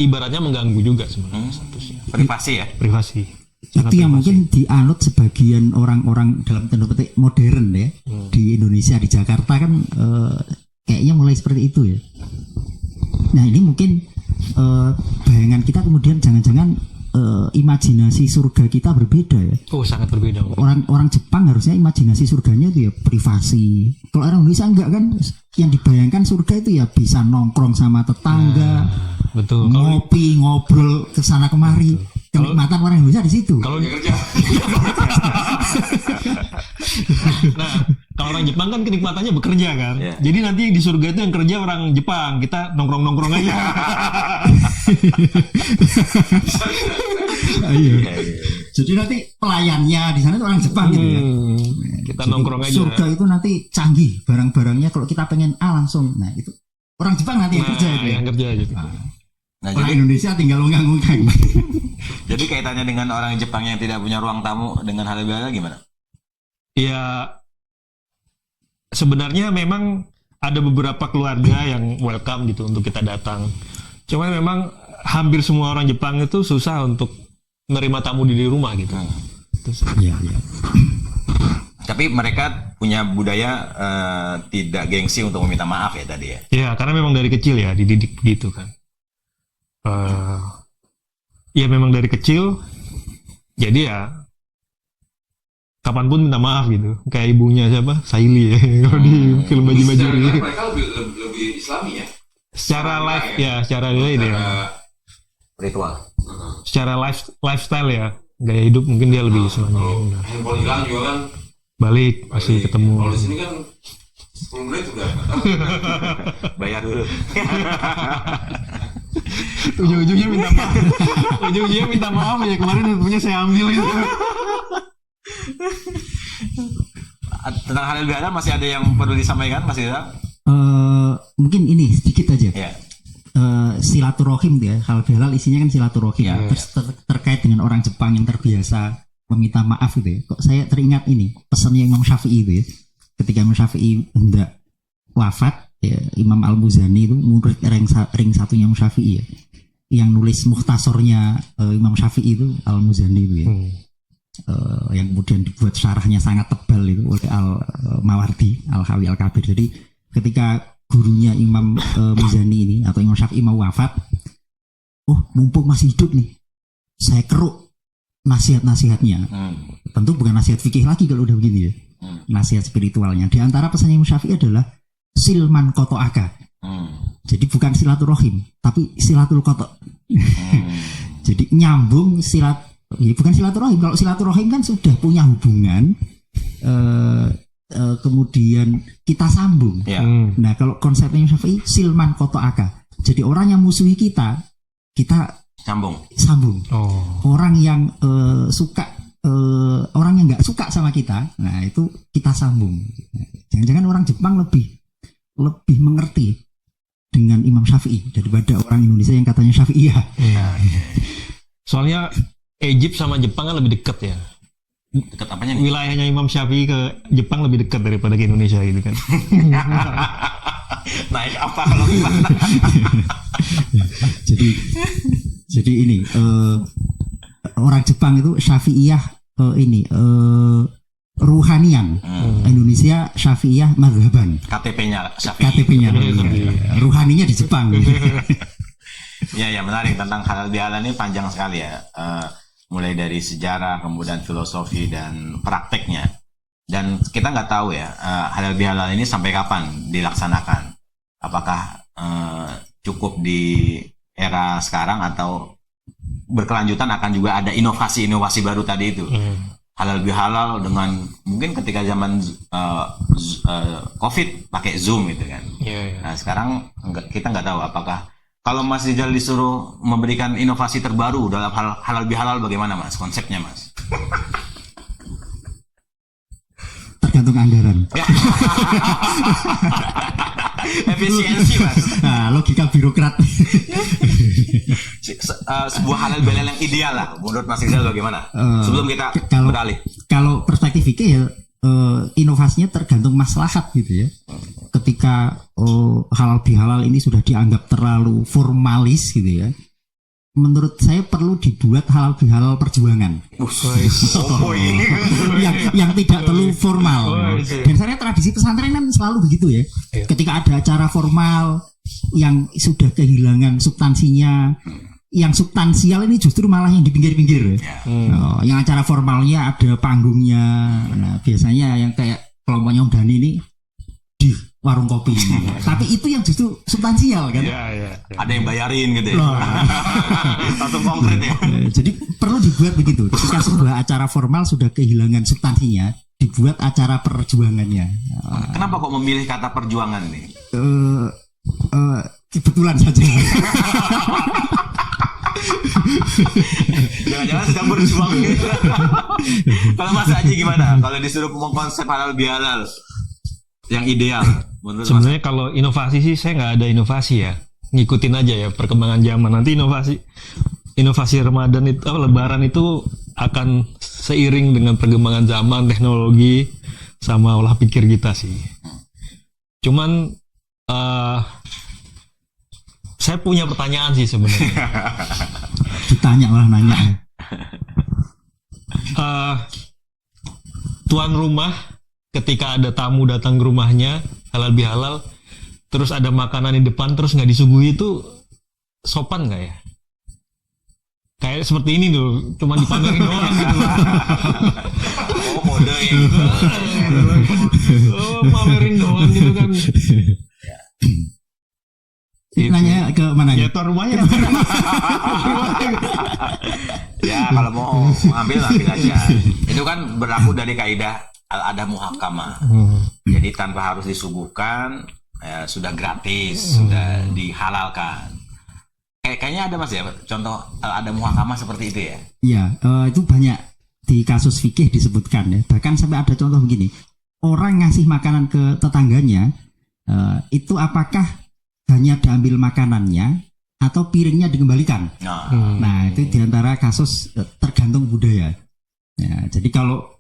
ibaratnya mengganggu juga sebenarnya statusnya. Privasi ya. Privasi. Itu yang mungkin dianut sebagian orang-orang dalam tanda petik modern ya di Indonesia, di Jakarta kan kayaknya mulai seperti itu ya. Nah ini mungkin bayangan kita kemudian jangan-jangan imajinasi surga kita berbeda ya. Oh sangat berbeda. Orang Jepang harusnya imajinasi surganya itu ya privasi. Kalau orang Indonesia enggak kan, yang dibayangkan surga itu ya bisa nongkrong sama tetangga, betul. Ngopi, ngobrol kesana kemari. Kenikmatan orang Indonesia di situ. Kalau kerja. Nah, kalau orang Jepang kan kenikmatannya bekerja kan. Yeah. Jadi nanti di surga itu yang kerja orang Jepang, kita nongkrong-nongkrong aja. Iya. Jadi nanti pelayannya di sana itu orang Jepang gitu ya. Kita jadi nongkrong aja. Surga itu nanti canggih barang-barangnya, kalau kita pengen A langsung. Nah, itu orang Jepang nanti yang kerja itu. Yang kerja gitu. Nah, orang Indonesia tinggal ungkang-ungkang. Jadi kaitannya dengan orang Jepang yang tidak punya ruang tamu dengan halal bihalal gimana? Ya sebenarnya memang ada beberapa keluarga yang welcome gitu untuk kita datang. Cuman memang hampir semua orang Jepang itu susah untuk menerima tamu di rumah gitu. Iya. Tapi mereka punya budaya tidak gengsi untuk meminta maaf ya tadi ya? Iya, karena memang dari kecil ya dididik begitu kan. Ya memang dari kecil, jadi ya kapanpun minta maaf gitu. Kayak ibunya siapa? Saili ya, kalau di film Baju Bajuri. Mereka lebih Islami ya? Secara live ya, secara ini ya. Ritual. Secara lifestyle ya, gaya hidup mungkin dia lebih Islami. Handphone hilang juga kan? Balik pasti ketemu. Kalau di sini kan 10 menit udah. Bayar dulu. Ujung-ujungnya minta maaf. Ujung-ujungnya minta maaf ya, kemarin punya saya ambil itu. Tentang halal bihalal masih ada yang perlu disampaikan, Mas Rizal? Mungkin ini sedikit aja. Ya. Silaturahim ya, halal bihalal isinya kan silaturahim. Ya, Terus terkait dengan orang Jepang yang terbiasa meminta maaf gitu ya. Kok saya teringat ini pesannya Imam Syafi'i itu ya. Ketika Imam Syafi'i hendak wafat ya, Imam Al-Muzani itu murid ring satunya Imam Syafi'i ya. Yang nulis mukhtasornya Imam Syafi'i itu Al-Muzani itu ya. Yang kemudian dibuat syarahnya sangat tebal itu oleh Al-Mawardi, Al-Hawi Al-Kabir. Jadi ketika gurunya Imam Muzani ini atau Imam Syafi'i mau wafat, mumpung masih hidup nih, saya keruk nasihat-nasihatnya. Tentu bukan nasihat fikih lagi kalau udah begini ya, nasihat spiritualnya. Di antara pesannya Imam Syafi'i adalah silman kotoaka. Jadi bukan silaturahim, tapi silatul koto. Jadi nyambung bukan silaturahim. Kalau silaturahim kan sudah punya hubungan, kemudian kita sambung. Nah kalau konsepnya Syafi'i silman kotoaka. Jadi orang yang musuhi kita sambung. Orang yang suka, orang yang nggak suka sama kita, nah itu kita sambung. Jangan-jangan orang Jepang lebih mengerti dengan Imam Syafi'i daripada orang Indonesia yang katanya Syafi'iyah. Soalnya Egypt sama Jepang kan lebih dekat ya. Dekat apanya nih? Wilayahnya Imam Syafi'i ke Jepang lebih dekat daripada ke Indonesia gitu kan. Naik apa kalau gimana? jadi ini orang Jepang itu Syafi'iyah ruhanian. Indonesia Syafi'iyah madhaban. KTP-nya Syafi'i. KTP-nya ruhaninya di Jepang. Ya menarik. Tentang halal bihalal ini panjang sekali ya. Mulai dari sejarah, kemudian filosofi dan prakteknya. Dan kita nggak tahu ya halal bihalal ini sampai kapan dilaksanakan. Apakah cukup di era sekarang atau berkelanjutan akan juga ada inovasi-inovasi baru tadi itu. Halal bihalal dengan mungkin ketika zaman COVID pakai Zoom gitu kan. Nah sekarang kita nggak tahu apakah kalau Mas Rizal disuruh memberikan inovasi terbaru dalam halal bihalal bagaimana Mas? Konsepnya Mas? Tergantung anggaran. Efisiensi Mas. Nah, logika birokrat. Sebuah halal bihalal yang ideal lah menurut Mas Rizal bagaimana? Sebelum kita beralih. Kalau perspektif fikih ya inovasinya tergantung maslahat gitu ya. Ketika halal bihalal ini sudah dianggap terlalu formalis gitu ya, menurut saya perlu dibuat halal bihalal perjuangan. yang tidak terlalu formal. Dan saya tradisi pesantren kan selalu begitu ya. Ketika ada acara formal yang sudah kehilangan substansinya, yang substansial ini justru malah yang di pinggir-pinggir. Yang acara formalnya ada panggungnya. Nah, biasanya yang kayak kelompoknya Om Dhani ini di warung kopi. Tapi itu yang justru substansial kan. Ada yang bayarin gitu ya. Langsung konkret ya. Jadi perlu dibuat begitu. Ketika sebuah acara formal sudah kehilangan substansinya, dibuat acara perjuangannya. Kenapa kok memilih kata perjuangan nih? Kebetulan saja. Jangan-jangan sedang berjuang gitu. Kalau Mas Haji gimana? Kalau disuruh mengkonsep halal bihalal yang ideal menurut sebenarnya kalau inovasi sih saya nggak ada inovasi ya, ngikutin aja ya perkembangan zaman. Nanti inovasi Ramadan itu Lebaran itu akan seiring dengan perkembangan zaman, teknologi sama olah pikir kita sih. Cuman saya punya pertanyaan sih sebenarnya. Ditanya lah nanya. Tuan rumah ketika ada tamu datang ke rumahnya halal bihalal, terus ada makanan di depan terus nggak disuguhi, itu sopan nggak ya? Kayak seperti ini tuh, cuma dipamerin doang gitu. Kode ini. Pamerin doang gitu kan. Nanya ke mana ya? Tuan rumahnya. Ya kalau mau ambil aja. Itu kan berlaku dari kaidah al-adah muhakkamah. Jadi tanpa harus disuguhkan, sudah gratis, sudah dihalalkan. Kayak Kayaknya ada Mas ya contoh ada muhakamah seperti itu ya. Iya, itu banyak di kasus fikih disebutkan ya. Bahkan sampai ada contoh begini, orang ngasih makanan ke tetangganya, itu apakah hanya diambil makanannya atau piringnya dikembalikan? Nah, itu diantara kasus tergantung budaya. Ya, jadi kalau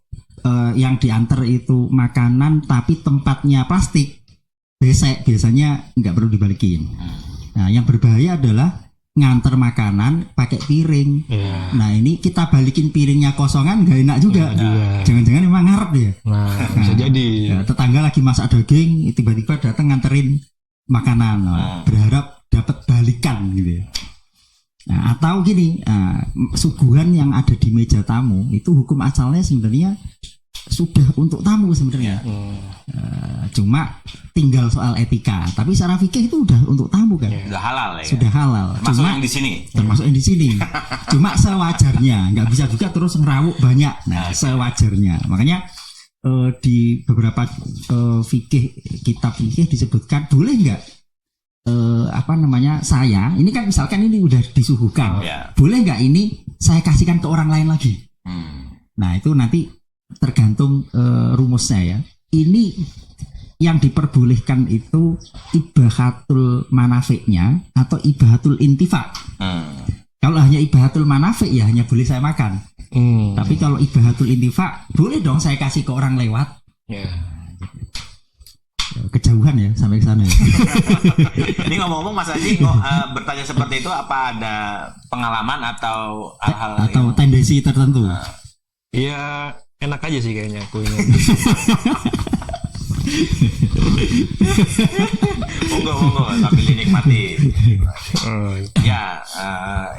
yang diantar itu makanan tapi tempatnya plastik, besek, biasanya nggak perlu dibalikin. Nah, yang berbahaya adalah nganter makanan pakai piring. Nah, ini kita balikin piringnya kosongan nggak enak juga. Jangan-jangan memang ngarep ya. Nah, bisa jadi. Ya, tetangga lagi masak daging, tiba-tiba datang nganterin makanan, berharap dapat balikan gitu ya. Nah, atau gini, suguhan yang ada di meja tamu itu hukum asalnya sebenarnya sudah untuk tamu sebenarnya. Cuma tinggal soal etika. Tapi secara fikih itu udah untuk tamu kan. Sudah halal ya. Sudah halal. Termasuk Cuma yang di sini. termasuk yang di sini. Cuma sewajarnya, nggak bisa juga terus ngerawuk banyak. Nah, sewajarnya. Makanya di beberapa kitab fikih disebutkan boleh nggak saya ini kan misalkan ini udah disuguhkan, boleh nggak ini saya kasihkan ke orang lain lagi? Nah, itu nanti tergantung rumusnya ya. Ini yang diperbolehkan itu ibahatul manafiknya atau ibahatul intifak. Kalau hanya ibahatul manafik ya hanya boleh saya makan. Tapi kalau ibahatul intifak boleh dong saya kasih ke orang lewat. Kejauhan ya sampai ke sana ya. Ini ngomong-ngomong Mas Haji bertanya seperti itu, apa ada pengalaman atau hal-hal atau tendensi tertentu? Iya, enak aja sih kayaknya kuenya. Monggo sambil dinikmati. Ya,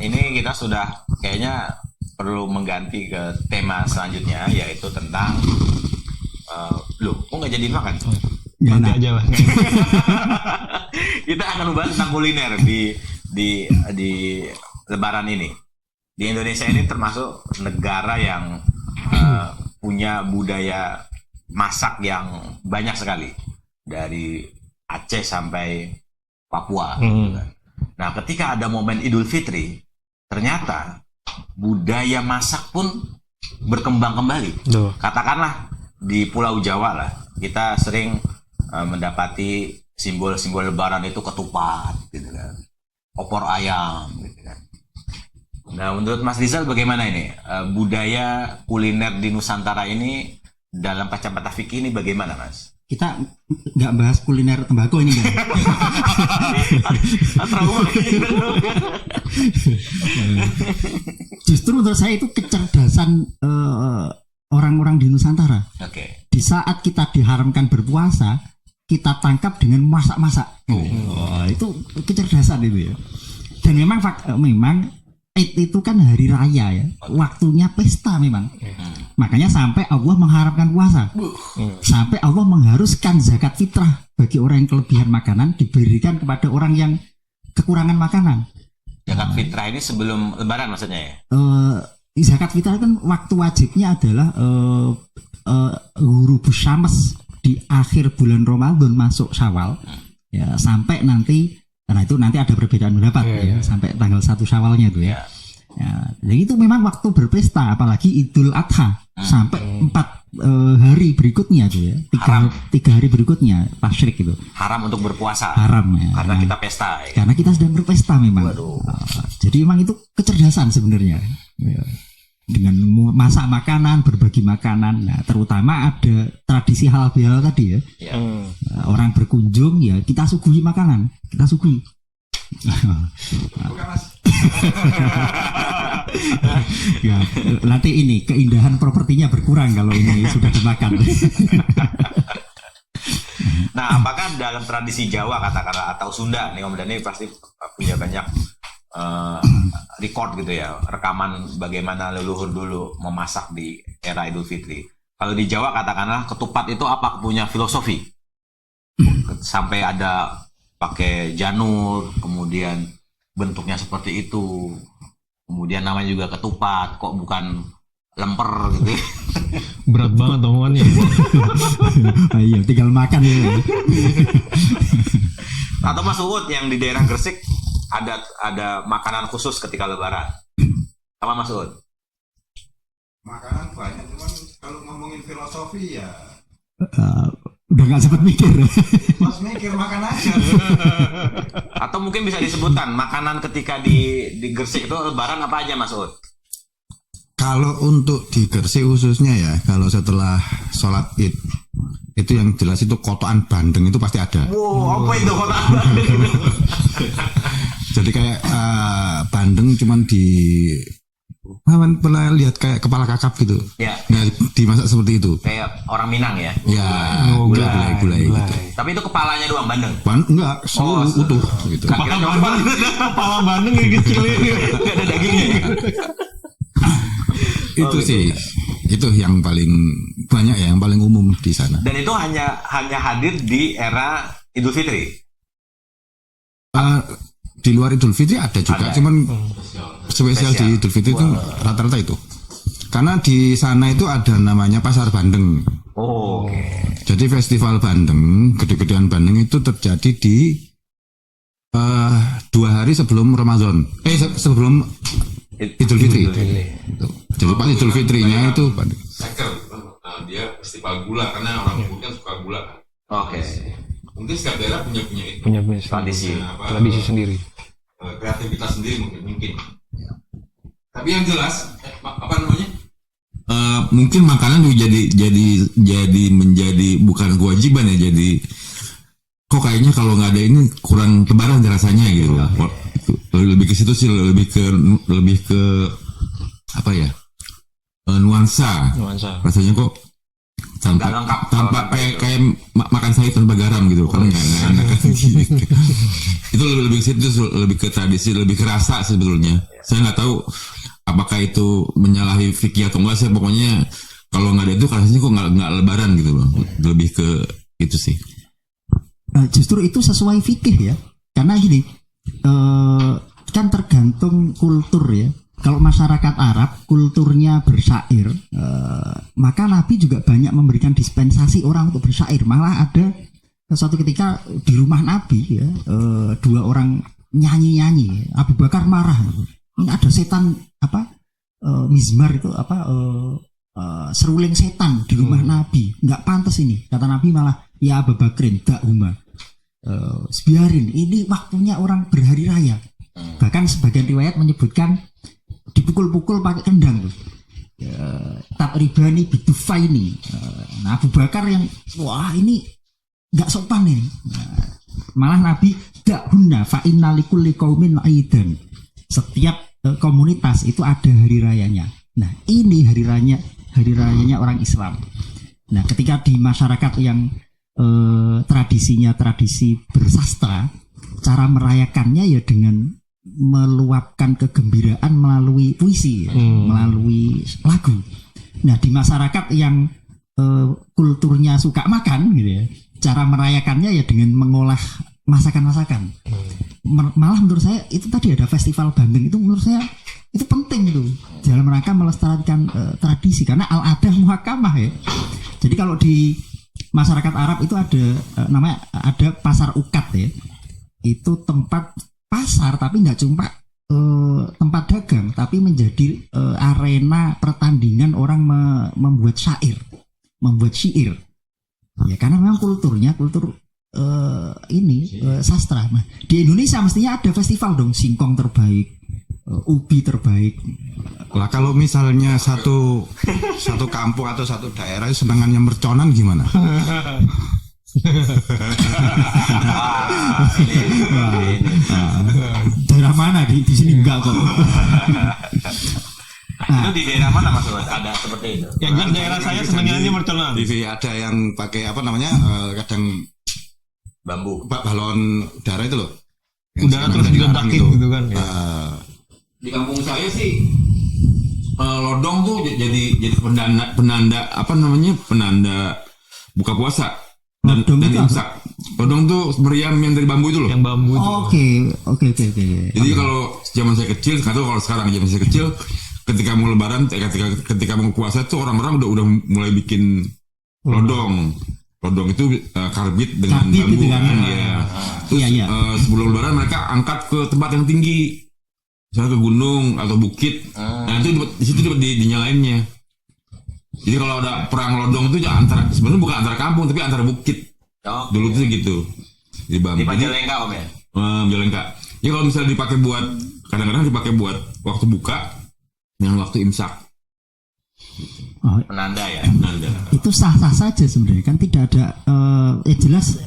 ini kita sudah kayaknya perlu mengganti ke tema selanjutnya, yaitu tentang kok nggak jadi makan? Nanti aja lah. Kita akan membahas tentang kuliner di Lebaran ini. Di Indonesia ini termasuk negara yang punya budaya masak yang banyak sekali, dari Aceh sampai Papua. Nah, ketika ada momen Idul Fitri, ternyata budaya masak pun berkembang kembali. Katakanlah di Pulau Jawa lah, kita sering mendapati simbol-simbol Lebaran itu ketupat, gitu kan, opor ayam, gitu kan. Nah, menurut Mas Rizal bagaimana ini budaya kuliner di Nusantara ini dalam kacamata fikih ini bagaimana, Mas? Kita nggak bahas kuliner tembakau ini kan? Justru menurut saya itu kecerdasan orang-orang di Nusantara. Di saat kita diharamkan berpuasa, kita tangkap dengan masak-masak. Itu kecerdasan itu ya. Dan memang Eid itu kan hari raya ya, waktunya pesta memang. Makanya sampai Allah mengharapkan puasa, sampai Allah mengharuskan zakat fitrah bagi orang yang kelebihan makanan diberikan kepada orang yang kekurangan makanan. Zakat fitrah ini sebelum Lebaran maksudnya ya? Zakat fitrah kan waktu wajibnya adalah ghurubus syams di akhir bulan Ramadan masuk Syawal ya, sampai nanti, karena itu nanti ada perbedaan pendapat sampai tanggal 1 Syawalnya itu ya. Jadi itu memang waktu berpesta, apalagi Idul Adha sampai 4 hari berikutnya tuh ya, 3 hari berikutnya tasyrik itu haram untuk berpuasa. Haram ya, karena kita pesta ya. Karena kita sedang berpesta memang. Jadi memang itu kecerdasan sebenarnya ya. Dengan masak makanan, berbagi makanan. Nah, terutama ada tradisi halal bihalal tadi ya. Orang berkunjung ya kita suguhi makanan, kita suguhi. Ya, nanti ini keindahan propertinya berkurang kalau ini sudah dimakan. Nah, apakah dalam tradisi Jawa katakanlah atau Sunda nih Om Dhani pasti punya banyak record gitu ya, rekaman bagaimana leluhur dulu memasak di era Idul Fitri. Kalau di Jawa katakanlah ketupat itu apa punya filosofi, sampai ada pakai janur, kemudian bentuknya seperti itu, kemudian namanya juga ketupat, kok bukan lemper gitu. Berat banget omongannya. Iya, tinggal makan ya. Atau Mas Uut yang di daerah Gresik ada makanan khusus ketika Lebaran? Sama Mas Ud? Makanan banyak, cuman kalau ngomongin filosofi ya Udah nggak sempat mikir. pas mikir makan aja. Atau mungkin bisa disebutkan makanan ketika di Gresik itu Lebaran apa aja Mas Ud? Kalau untuk di Gresik khususnya ya, kalau setelah sholat Id itu yang jelas itu kotokan bandeng itu pasti ada. Wow, apa itu kota? Jadi kayak bandeng cuman pernah lihat kayak kepala kakap gitu. Ya, Nah, dimasak seperti itu. kayak orang Minang ya. Ya, gulai gitu. Tapi itu kepalanya doang bandeng. Enggak, seluruh utuh gitu. Kepala bandeng yang kecil ini. Nggak ada dagingnya. Itu sih, itu yang paling banyak ya, yang paling umum di sana. Dan itu hanya hadir di era Idul Fitri. Di luar Idul Fitri ada juga, Ada. cuman spesial di Idul Fitri itu rata-rata itu. Karena di sana itu ada namanya Pasar Bandeng. Oh, oke. Jadi festival bandeng, gede-gedean bandeng itu terjadi di 2 hari sebelum Ramadan. Sebelum Idul Fitri. Gitu. Jadi pas Idul Fitrinya itu bandeng. Seker, dia festival gula karena orang Ubud kan suka gula kan. Oke. Mungkin setiap daerah punya itu. Punya Tradisi. tradisi sendiri. Kreativitas sendiri mungkin. Tapi yang jelas apa namanya? Mungkin makanan juga jadi menjadi bukan kewajiban ya, jadi kok kayaknya kalau nggak ada ini kurang lebaran rasanya gitu. Lebih ke situ sih, lebih ke apa ya, nuansa rasanya kok Nggak lengkap kalau tanpa tanpa itu. kayak makan sayur tanpa garam gitu, kalau nggak enak kan gitu. Itu lebih ke situ, lebih ke tradisi, lebih ke rasa sebetulnya. Saya nggak tahu apakah itu menyalahi fikih atau enggak, saya pokoknya kalau nggak ada itu rasanya kok nggak lebaran gitu loh. Lebih ke itu sih. Justru itu sesuai fikih ya, karena gini, kan tergantung kultur ya. Kalau masyarakat Arab kulturnya bersyair, maka Nabi juga banyak memberikan dispensasi orang untuk bersyair. Malah ada suatu ketika di rumah Nabi ya, 2 orang nyanyi. Abu Bakar marah, ini ada setan mizmar itu seruling setan di rumah Nabi, nggak pantas ini. Kata Nabi malah, ya Abu Bakrin da'uma, biarin, ini waktunya orang berhari raya. Bahkan sebagian riwayat menyebutkan dipukul-pukul pakai kendang tuh. Takribani bidufaini. Nah, Abu Bakar yang wah ini nggak sopan nih. Malah Nabi da'hunna fa inna likulli qaumin aidan. Setiap komunitas itu ada hari rayanya. Nah, ini hari rayanya orang Islam. Nah, ketika di masyarakat yang tradisinya tradisi bersastra, cara merayakannya ya dengan meluapkan kegembiraan melalui puisi, melalui lagu. Nah, di masyarakat yang kulturnya suka makan gitu ya, cara merayakannya ya dengan mengolah masakan-masakan. Malah menurut saya itu tadi ada festival bandeng itu, menurut saya itu penting itu dalam rangka melestarikan tradisi, karena al-adah muhakamah ya. Jadi kalau di masyarakat Arab itu ada namanya ada pasar ukat ya. Itu tempat pasar tapi nggak cuma tempat dagang, tapi menjadi arena pertandingan orang membuat syair, membuat syair. Ya karena memang kultur sastra. Nah, di Indonesia mestinya ada festival dong, singkong terbaik, ubi terbaik. Lah kalau misalnya satu kampung atau satu daerah senangannya merconan gimana? Daerah mana di sini enggak kok. Itu di daerah mana Mas Ud? Ada seperti itu? Yang jelas daerah saya senangnya merconan. TV ada yang pakai apa namanya, kadang Bambu. balon udara itu loh. Udara terus diledakin gitu kan. Ya. Di kampung saya sih lodong tuh jadi penanda apa namanya, penanda buka puasa dan Lodong itu apa? imsak. Lodong tuh meriam yang dari bambu itu loh. Yang bambu itu. Oke. Jadi kalau zaman saya kecil, nggak tahu kalau sekarang, zaman saya kecil, ketika mau lebaran, ketika mau puasa tuh orang-orang udah mulai bikin lodong. lodong itu karbit dengan Karbit bambu itu kan. ya. Terus Iya. sebelum lebaran mereka angkat ke tempat yang tinggi, misalnya ke gunung atau bukit. Nah itu di situ dinyalainnya. Jadi kalau ada perang lodong itu ya sebenarnya bukan antara kampung tapi antara bukit. Oh, Dulu itu gitu di bambu. di Majalengka Om ya. Majalengka. Ya kalau misalnya dipakai buat kadang-kadang dipakai buat waktu buka dengan waktu imsak. Oh, Penanda ya. Nanda. itu sah-sah saja sebenarnya kan, tidak ada jelas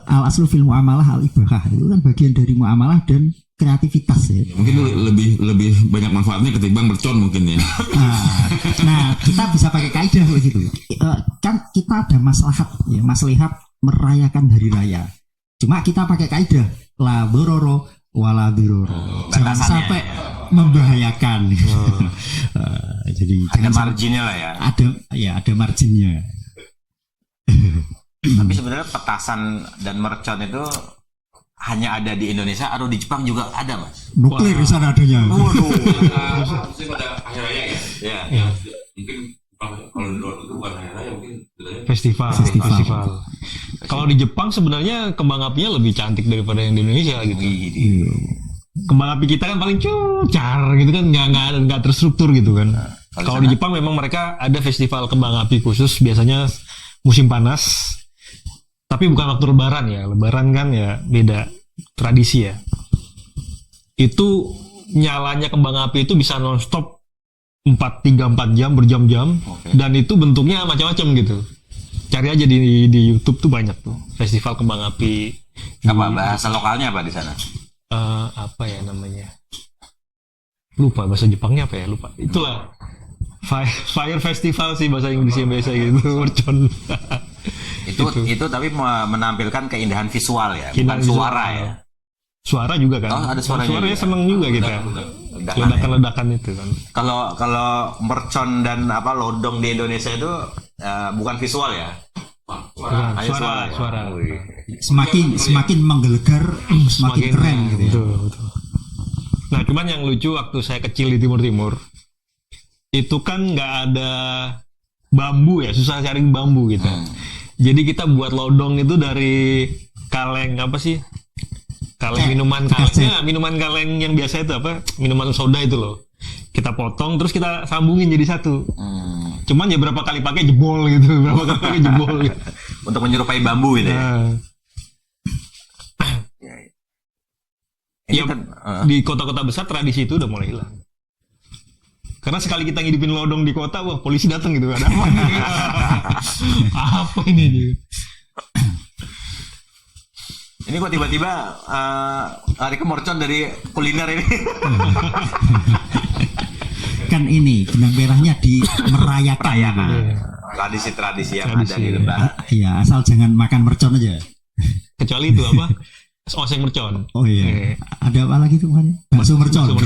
al aslu fil muamalah al ibahah, itu kan bagian dari muamalah dan kreativitas ya. Mungkin lebih banyak manfaatnya ketimbang mercon mungkin ya. Nah, kita bisa pakai kaidah begitu. Kan kita ada maslahat ya, maslahat merayakan hari raya. Cuma kita pakai kaidah la dororo wala diroro. Jangan batasannya, sampai membahayakan. Jadi Ada jangan sampai- marginnya lah ya. ada marginnya. Tapi sebenarnya petasan dan mercon itu hanya ada di Indonesia atau di Jepang juga ada, Mas? Nuklir di sana adanya. Maksudnya pada akhir raya ya. Ya. Mungkin kalau di luar itu bukan akhir raya, mungkin sebenarnya Festival. Kalau di Jepang sebenarnya kembang apinya lebih cantik daripada yang di Indonesia gitu. Iya. Kembang api kita kan paling cucar gitu kan, nggak terstruktur gitu kan. Kalau di Jepang memang mereka ada festival kembang api khusus, biasanya musim panas. Tapi bukan waktu lebaran ya. Lebaran kan ya beda tradisi ya. Itu nyalanya kembang api itu bisa nonstop 3-4 jam berjam-jam. Oke. Dan itu bentuknya macam-macam gitu. Cari aja di YouTube tuh banyak tuh festival kembang api. Apa bahasa lokalnya apa di sana? Apa ya namanya? Lupa bahasa Jepangnya apa ya? Lupa. Itulah Fire Festival sih bahasa Inggrisnya biasa gitu. Mercon. Itu tapi menampilkan keindahan visual ya, bukan Keindahan visual. suara ya. Suara juga kan. Oh, ada suaranya Suaranya juga. seneng juga kita. Ledakan ya. Ledakan-ledakan itu kan. Kalau mercon dan lodong di Indonesia itu bukan visual ya. Bukan, Hanya suara. ya? Wih. Semakin menggelegar, semakin keren gitu ya. Betul. Nah, cuman yang lucu waktu saya kecil di Timur-Timur itu kan nggak ada bambu ya, susah cari bambu gitu. Jadi kita buat lodong itu dari kaleng apa sih? Kaleng minuman kalengnya, minuman kaleng yang biasa itu apa? Minuman soda itu loh. Kita potong terus kita sambungin jadi satu. Cuman ya berapa kali pakai jebol gitu, berapa kali pakai jebol gitu. Untuk menyerupai bambu gitu ya. Nah, Ini ya, kan, di kota-kota besar tradisi itu udah mulai hilang. Karena sekali kita ngidupin lodong di kota, wah polisi datang gitu, ada apa? Apa ini? ini kok tiba-tiba lari ke mercon dari kuliner ini. Kan ini benang merahnya di merayakan. Perayaan. gitu. Tradisi-tradisi yang Tradisi, ada di ya. lebaran. Iya, asal jangan makan mercon aja. Kecuali itu apa? Oseng mercon. Oh iya. Ada apa lagi tuh kemarin? Bakso mercon.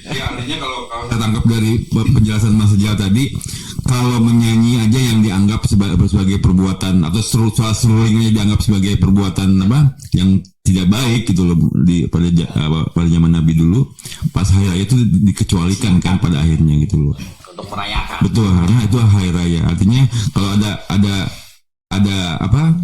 Ya artinya kalau kita tangkap dari penjelasan Mas Rijal tadi, kalau menyanyi aja yang dianggap sebagai perbuatan atau soal serulingnya dianggap sebagai perbuatan apa yang tidak baik gitu loh pada zaman Nabi dulu, pas hari raya itu dikecualikan kan pada akhirnya gitu loh. Untuk merayakan. Betul, karena itu hari raya. Artinya kalau ada apa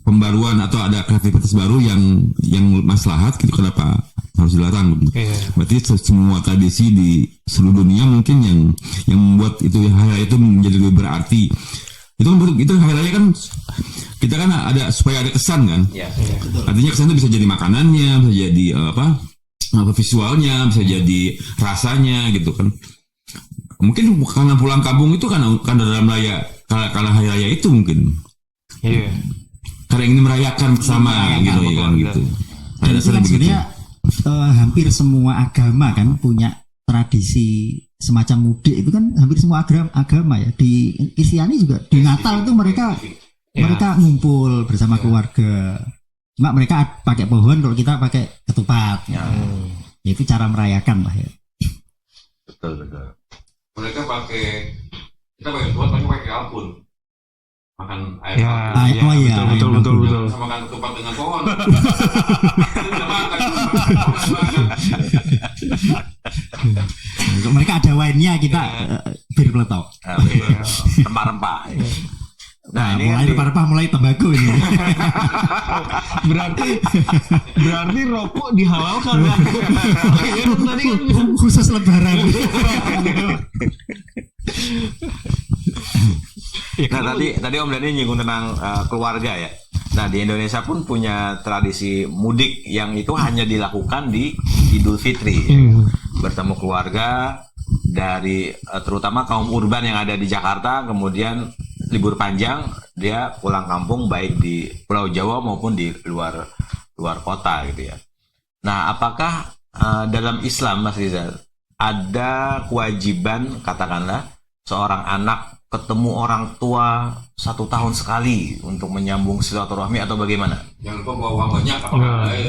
pembaruan atau ada kreativitas baru yang maslahat gitu, kenapa harus dilarang? Iya. Berarti semua tradisi di seluruh dunia mungkin yang membuat itu hari raya itu menjadi lebih berarti. Itu hari raya kan kita kan ada supaya ada kesan kan. Ya. Artinya kesan itu bisa jadi makanannya, bisa jadi apa visualnya, bisa jadi rasanya gitu kan. Mungkin karena pulang kampung itu karena dalam raya, karena hari raya itu mungkin. Iya. Karena ingin merayakan bersama gitu ya kan gitu. Dan itu kan sebenarnya hampir semua agama kan punya tradisi semacam mudik, itu kan hampir semua agama ya. Di Kristiani juga di Natal itu mereka ngumpul bersama keluarga. Cuma mereka pakai pohon, kalau kita pakai ketupat. Ya, itu cara merayakan lah ya. Betul. Mereka kita pakai buat pakai kalkun. Makan air Ya, kalkun. Oh iya, betul. Sama makan ketupat dengan pohon. Udah makan. Mereka ada wine-nya, kita bir peletok. Nah, ini kan mulai tembakau ini. berarti rokok dihalalkan kan? Ya, tadi kan Khusus lebaran. Nah tadi Om Dhani nyinggung tentang keluarga ya. Nah di Indonesia pun punya tradisi mudik yang itu hanya dilakukan di Idul Fitri, ya. Bertemu keluarga dari terutama kaum urban yang ada di Jakarta, kemudian libur panjang dia pulang kampung baik di Pulau Jawa maupun di luar kota gitu ya. Nah apakah dalam Islam Mas Rizal ada kewajiban katakanlah seorang anak ketemu orang tua 1 tahun sekali untuk menyambung silaturahmi atau bagaimana? Jangan lupa bawa uang banyak.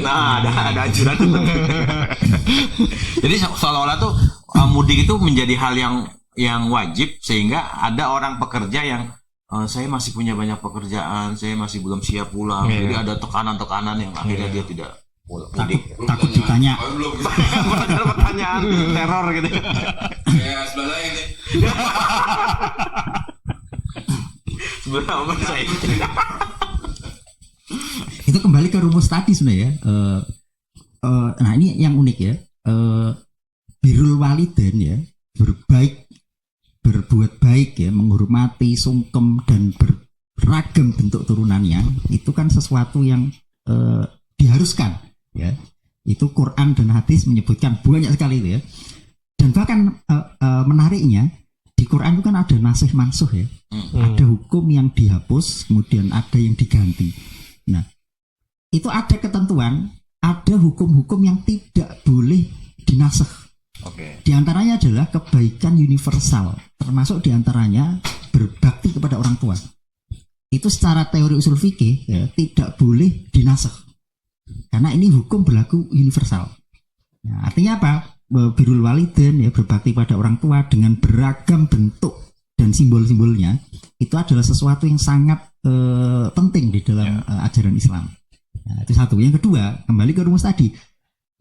Nah, ada anjuran itu. Jadi seolah-olah tuh mudik itu menjadi hal yang wajib sehingga ada orang pekerja yang saya masih punya banyak pekerjaan, saya masih belum siap pulang. Jadi ada tekanan-tekanan yang akhirnya dia tidak mudik. Takut ditanya. Pertanyaan teror gitu. Ya sebelah ini. Sebenarnya saya Itu kembali ke rumus tadi sebenarnya. Nah ini yang unik ya. Birrul walidain ya, berbuat baik ya, menghormati, sungkem dan beragam bentuk turunannya. Itu kan sesuatu yang diharuskan ya. Itu Quran dan hadis menyebutkan banyak sekali itu ya. Dan bahkan menariknya di Quran itu kan ada nasih mansuh ya. Ada hukum yang dihapus, kemudian ada yang diganti. Nah, itu ada ketentuan, ada hukum-hukum yang tidak boleh dinasakh. Oke. Di antaranya adalah kebaikan universal, termasuk di antaranya berbakti kepada orang tua. Itu secara teori usul fikih ya, tidak boleh dinasakh. Karena ini hukum berlaku universal. Nah, artinya apa? Birrul walidain ya, berbakti pada orang tua dengan beragam bentuk dan simbol-simbolnya itu adalah sesuatu yang sangat penting di dalam ajaran Islam. Nah, itu satu. Yang kedua, kembali ke rumus tadi,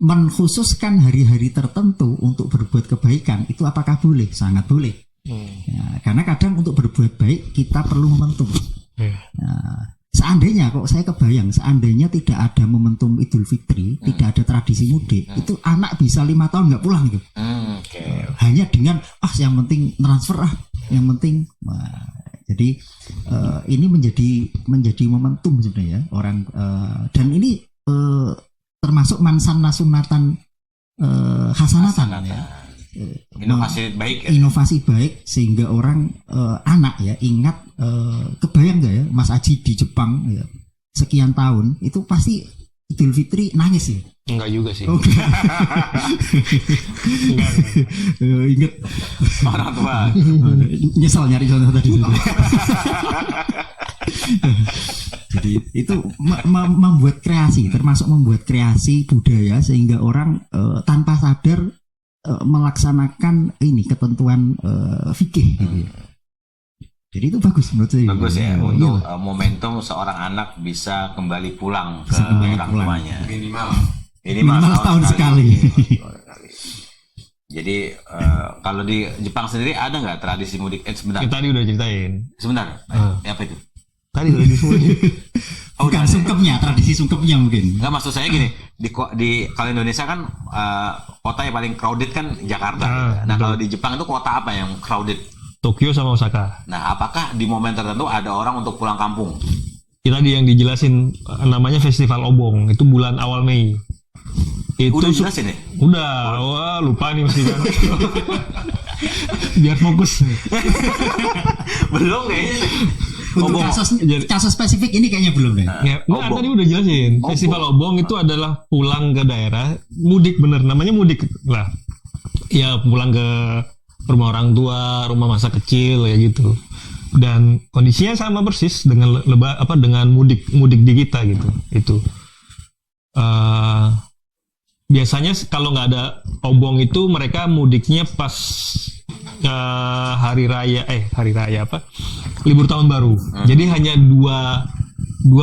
mengkhususkan hari-hari tertentu untuk berbuat kebaikan itu apakah boleh? Sangat boleh. Ya, karena kadang untuk berbuat baik kita perlu momentum. Nah, seandainya kok saya kebayang, seandainya tidak ada momentum Idul Fitri, tidak ada tradisi mudik, itu anak bisa 5 tahun nggak pulang gitu. Hanya dengan yang penting transfer yang penting. Jadi ini menjadi momentum sebenarnya orang dan ini termasuk mansan sunatan hasanatan ya. Inovasi baik ya. Inovasi baik sehingga orang anak ya ingat kebayang nggak ya Mas Aji di Jepang ya, sekian tahun itu pasti Idul Fitri nangis ya. Enggak juga sih. Oke. Ingat Orang tua. nyesal nyari contoh tadi. Jadi itu membuat kreasi, termasuk membuat kreasi budaya sehingga orang tanpa sadar melaksanakan ini ketentuan fikih gitu ya. Jadi itu bagus menurut saya. Bagus ya untuk momentum seorang anak bisa kembali pulang ke orang tuanya. Minimal setahun sekali. Jadi kalau di Jepang sendiri ada nggak tradisi mudik? Sebentar. Kita tadi udah ceritain. Sebentar. Apa itu? Tadi udah disebutin. Bukan sungkemnya, tradisi sungkemnya mungkin. Nggak, maksud saya gini, di kalau Indonesia kan kota yang paling crowded kan Jakarta. Nah kalau di Jepang itu kota apa yang crowded? Tokyo sama Osaka. Nah apakah di momen tertentu ada orang untuk pulang kampung? Kita tadi yang dijelasin namanya Festival Obong, itu bulan awal Mei. Itu Udah jelasin ya? Udah, wah lupa nih mesti kan. Biar fokus. Belum kayaknya. Untuk kasus spesifik ini kayaknya belum deh. Nggak, tadi udah jelasin. Festival Obong itu adalah pulang ke daerah, mudik bener, namanya mudik lah. Ya pulang ke rumah orang tua, rumah masa kecil ya gitu. Dan kondisinya sama persis dengan dengan mudik di kita gitu. Itu. Biasanya kalau nggak ada obong itu mereka mudiknya pas hari raya libur tahun baru. Jadi hanya dua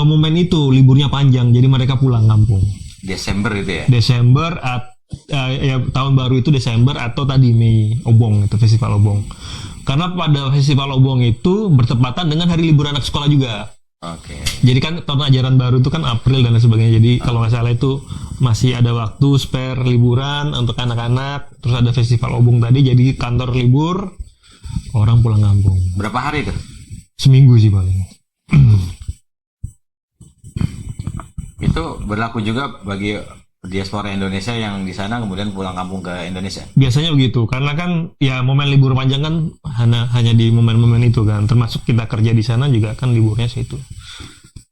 momen itu liburnya panjang, jadi mereka pulang kampung. Desember itu ya? Desember ya tahun baru itu Desember atau tadi Mei, Obong itu festival Obong. Karena pada festival Obong itu bertepatan dengan hari libur anak sekolah juga. Oke. Jadi kan tahun ajaran baru itu kan April dan lain sebagainya. Jadi kalau nggak salah itu masih ada waktu spare liburan untuk anak-anak. Terus ada festival Obong tadi, jadi kantor libur, orang pulang kampung. Berapa hari itu? Seminggu sih paling. Itu berlaku juga bagi diaspora Indonesia yang di sana kemudian pulang kampung ke Indonesia. Biasanya begitu, karena kan ya momen libur panjang kan hanya di momen-momen itu kan. Termasuk kita kerja di sana juga kan liburnya situ.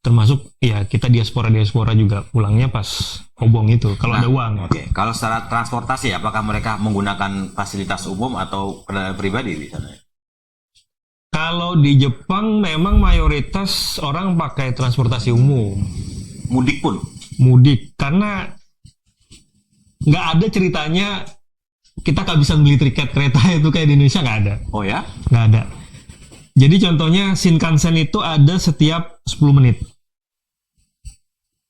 Termasuk ya kita diaspora juga pulangnya pas Obong itu kalau ada uang. Oke. Kalau secara transportasi, apakah mereka menggunakan fasilitas umum atau kendaraan pribadi di sana? Kalau di Jepang memang mayoritas orang pakai transportasi umum. Mudik pun. Mudik karena nggak ada ceritanya kita kehabisan beli tiket kereta itu kayak di Indonesia, nggak ada. Oh ya? Nggak ada. Jadi contohnya Shinkansen itu ada setiap 10 menit.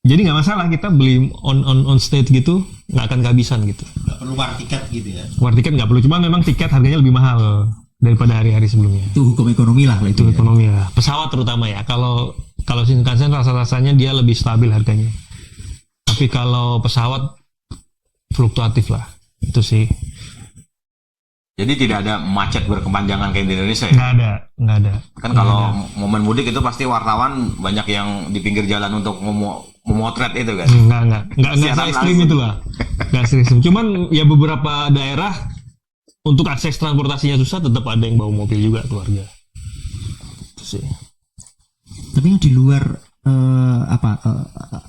Jadi nggak masalah kita beli on stage gitu, nggak akan kehabisan gitu. Nggak perlu war tiket gitu ya. War tiket nggak perlu, cuma memang tiket harganya lebih mahal daripada hari-hari sebelumnya. Itu hukum ekonomi lah Itu itu ya. ekonomi ya. Pesawat terutama ya. Kalau Shinkansen rasa-rasanya dia lebih stabil harganya. Tapi kalau pesawat fluktuatif lah. Itu sih. Jadi tidak ada macet berkepanjangan kayak di Indonesia ya? Nggak ada. Kan kalau momen mudik itu pasti wartawan banyak yang di pinggir jalan untuk memotret itu kan? Nggak Siaran se-ekstrim langsung. itu lah. Nggak se-ekstrim. Cuman ya beberapa daerah untuk akses transportasinya susah, tetap ada yang bawa mobil juga keluarga. Itu sih. Tapi yang di luar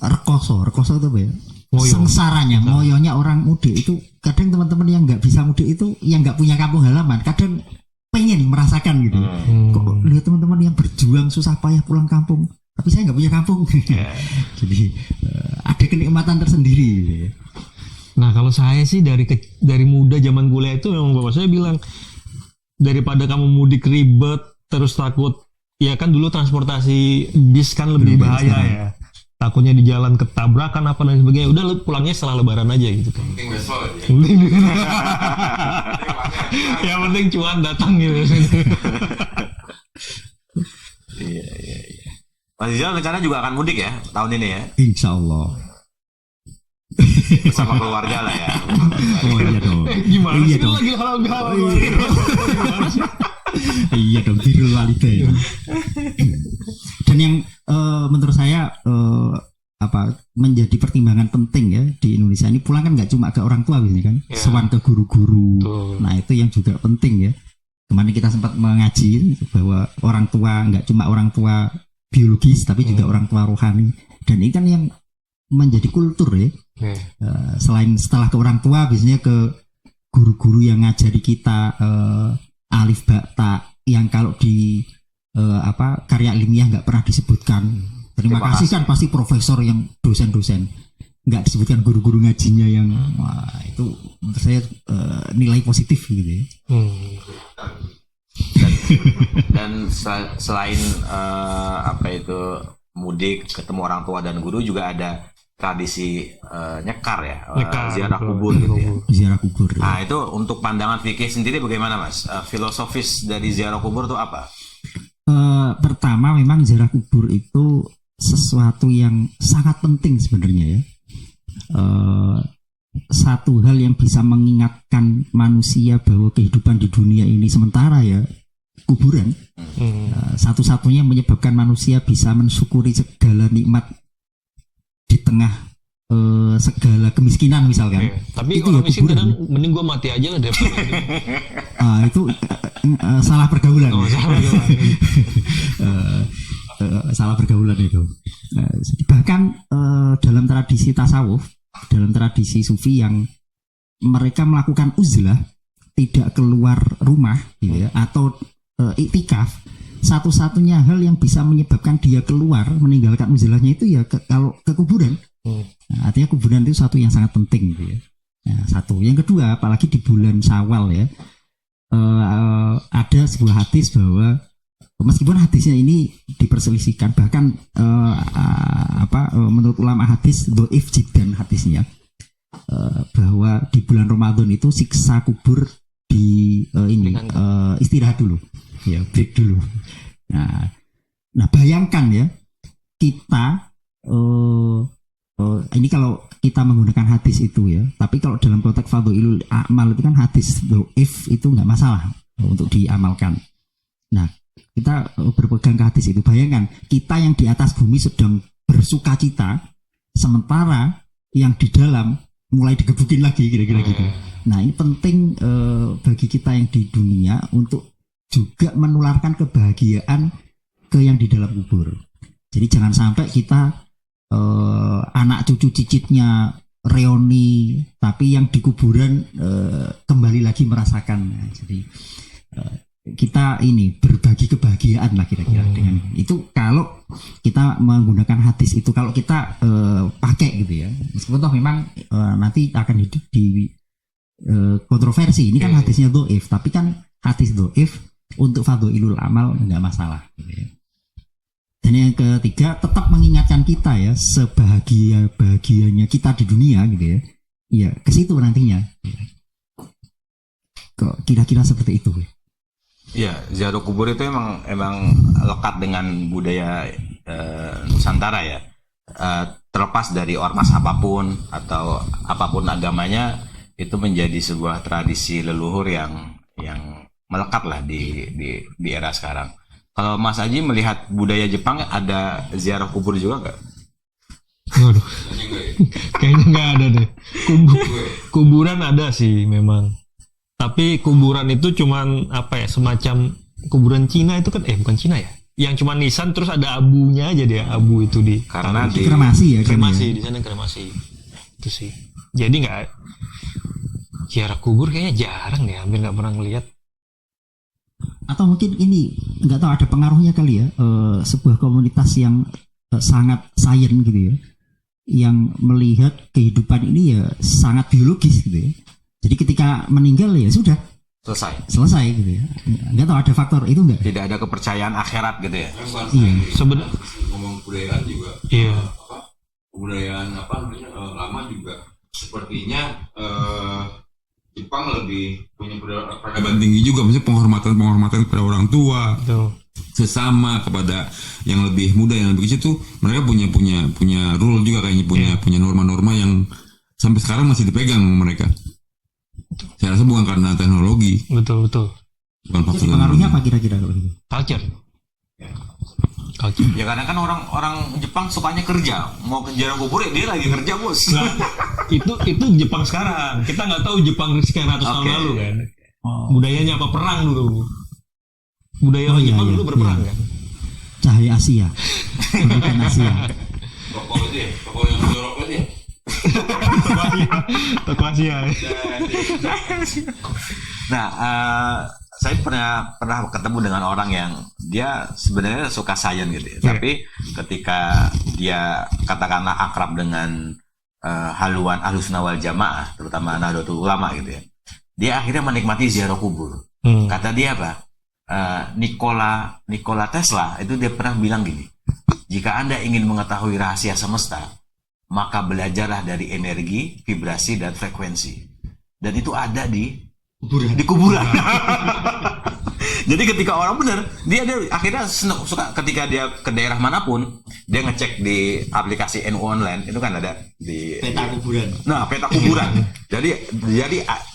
rekoso itu apa ya? Ngoyo. Sengsaranya, ngoyonya orang mudik itu kadang teman-teman yang nggak bisa mudik itu yang nggak punya kampung halaman kadang pengen merasakan gitu. Kok lihat teman-teman yang berjuang susah payah pulang kampung, tapi saya nggak punya kampung. Jadi ada kenikmatan tersendiri. Gitu ya. Nah kalau saya sih dari muda zaman kuliah itu memang bapak saya bilang, daripada kamu mudik ribet terus takut, ya kan dulu transportasi bis kan lebih bahaya ya, takutnya di jalan ketabrakan apa dan sebagainya, udah pulangnya setelah lebaran aja gitu kan. Penting besok aja. Yang penting cuan datang gitu. Iya. Mas Rizal rencana juga akan mudik ya tahun ini ya? Insya Allah. Bersama keluarga lah ya. Oh iya dong. Gimana Iya sih dong. lagi halal-halal. Iya dong, birrul walidain. Dan yang menurut saya menjadi pertimbangan penting ya di Indonesia ini, pulang kan nggak cuma ke orang tua biasanya kan, Ya. sowan ke guru-guru. Betul. Nah itu yang juga penting ya. Kemarin kita sempat mengaji bahwa orang tua nggak cuma orang tua biologis tapi juga orang tua rohani, dan ini kan yang menjadi kultur ya. Selain setelah ke orang tua biasanya ke guru-guru yang ngajari kita alif ba ta yang kalau di karya ilmiah nggak pernah disebutkan. Terima kasih kan pasti profesor yang dosen-dosen, nggak disebutkan guru-guru ngajinya yang itu menurut saya nilai positif gitu ya. Dan selain mudik ketemu orang tua dan guru, juga ada tradisi nyekar ya, ziarah kubur gitu ya. Ziarah kubur. Nah itu untuk pandangan fikih sendiri bagaimana Mas? Filosofis dari ziarah kubur itu apa? Pertama memang ziarah kubur itu sesuatu yang sangat penting sebenarnya ya. Satu hal yang bisa mengingatkan manusia bahwa kehidupan di dunia ini sementara ya, kuburan. Satu-satunya menyebabkan manusia bisa mensyukuri segala nikmat di tengah segala kemiskinan misalkan. Tapi itu orang ya miskin kuburan. kadang mending gue mati aja lah daripada Itu salah pergaulan. Salah pergaulan itu. Bahkan dalam tradisi tasawuf, dalam tradisi sufi yang mereka melakukan uzlah, tidak keluar rumah gitu ya, atau iktikaf, satu-satunya hal yang bisa menyebabkan dia keluar meninggalkan uzlahnya itu ya kalau ke kuburan. Nah, artinya kuburan itu satu yang sangat penting gitu ya. Nah, satu. Yang kedua, apalagi di bulan Syawal ya, ada sebuah hadis bahwa meskipun hadisnya ini diperselisihkan, bahkan menurut ulama hadis dhaif jiddan hadisnya, bahwa di bulan Ramadan itu siksa kubur istirahat dulu, ya break dulu. Nah bayangkan ya kita ini kalau kita menggunakan hadis itu ya, tapi kalau dalam konteks fadhilul amal itu kan hadis dhaif itu nggak masalah untuk diamalkan. Nah kita berpegang ke hadis itu, bayangkan kita yang di atas bumi sedang bersuka cita, sementara yang di dalam mulai digebukin lagi kira-kira gitu. Nah ini penting bagi kita yang di dunia untuk juga menularkan kebahagiaan ke yang di dalam kubur. Jadi jangan sampai kita anak cucu cicitnya reuni, tapi yang di kuburan kembali lagi merasakan. Nah, jadi kita ini berbagi kebahagiaan lah kira-kira dengan itu. Kalau kita menggunakan hadis itu, kalau kita pakai gitu ya, meskipun toh memang nanti akan hidup di kontroversi. Ini kan hadisnya dhaif, tapi kan hadis dhaif untuk fadhilul amal nggak masalah gitu ya. Dan yang ketiga, tetap mengingatkan kita ya, sebahagia-bahagianya kita di dunia gitu ya. Ya, ke situ nantinya. Kok kira-kira seperti itu. Ya, ziarah kubur itu emang lekat dengan budaya Nusantara ya. Terlepas dari ormas apapun atau apapun agamanya, itu menjadi sebuah tradisi leluhur yang melekat lah di era sekarang. Kalau Mas Aji melihat budaya Jepang, ada ziarah kubur juga nggak? Waduh, kayaknya nggak ada deh. Kuburan ada sih memang, tapi kuburan itu cuman apa ya, semacam kuburan Cina itu kan, bukan Cina ya, yang cuma nisan terus ada abunya aja deh, abu itu di karena di kremasi ya, kremasi di sana kremasi itu sih. Jadi nggak ziarah kubur kayaknya jarang deh, hampir nggak pernah ngeliat. Atau mungkin ini nggak tahu, ada pengaruhnya kali ya, sebuah komunitas yang sangat sains gitu ya, yang melihat kehidupan ini ya sangat biologis gitu ya. Jadi ketika meninggal ya sudah selesai gitu ya. Nggak tahu ada faktor itu nggak? Tidak ada kepercayaan akhirat gitu ya. Iya. Sebenarnya ngomong kebudayaan juga. Iya. Kebudayaan lama juga sepertinya Jepang lebih punya peradaban tinggi juga, maksudnya penghormatan kepada orang tua, Betul. sesama, kepada yang lebih muda, yang lebih kecil tuh mereka punya rule juga kayaknya, punya norma-norma yang sampai sekarang masih dipegang mereka. Saya rasa bukan karena teknologi. Betul. Bukan faktor Jadi pengaruhnya teknologi. apa kira-kira kalau gitu? Culture. Ya karena kan orang Jepang sukanya kerja, mau ke ziarah kubur ya dia lagi kerja bos. Nah, itu Jepang sekarang. Kita nggak tahu Jepang sekian ratus tahun Oke. lalu kan. Budayanya apa, perang dulu. Budaya orang iya, Jepang iya, dulu berperang iya. kan. Cahaya Asia, pendidikan Asia. toko itu ya, toko yang jorok itu ya. Toko Asia. Nah, saya pernah ketemu dengan orang yang dia sebenarnya suka sains gitu ya. Tapi ketika dia katakanlah akrab dengan haluan Ahlussunnah wal Jamaah, terutama Nahdlatul Ulama gitu ya, dia akhirnya menikmati ziarah kubur. Kata dia apa? Nikola Tesla itu dia pernah bilang gini, jika Anda ingin mengetahui rahasia semesta, maka belajarlah dari energi, vibrasi, dan frekuensi. Dan itu ada di kuburan. Jadi ketika orang benar, dia akhirnya suka ketika dia ke daerah manapun, dia ngecek di aplikasi NU online, itu kan ada di Peta kuburan. Nah, peta kuburan. jadi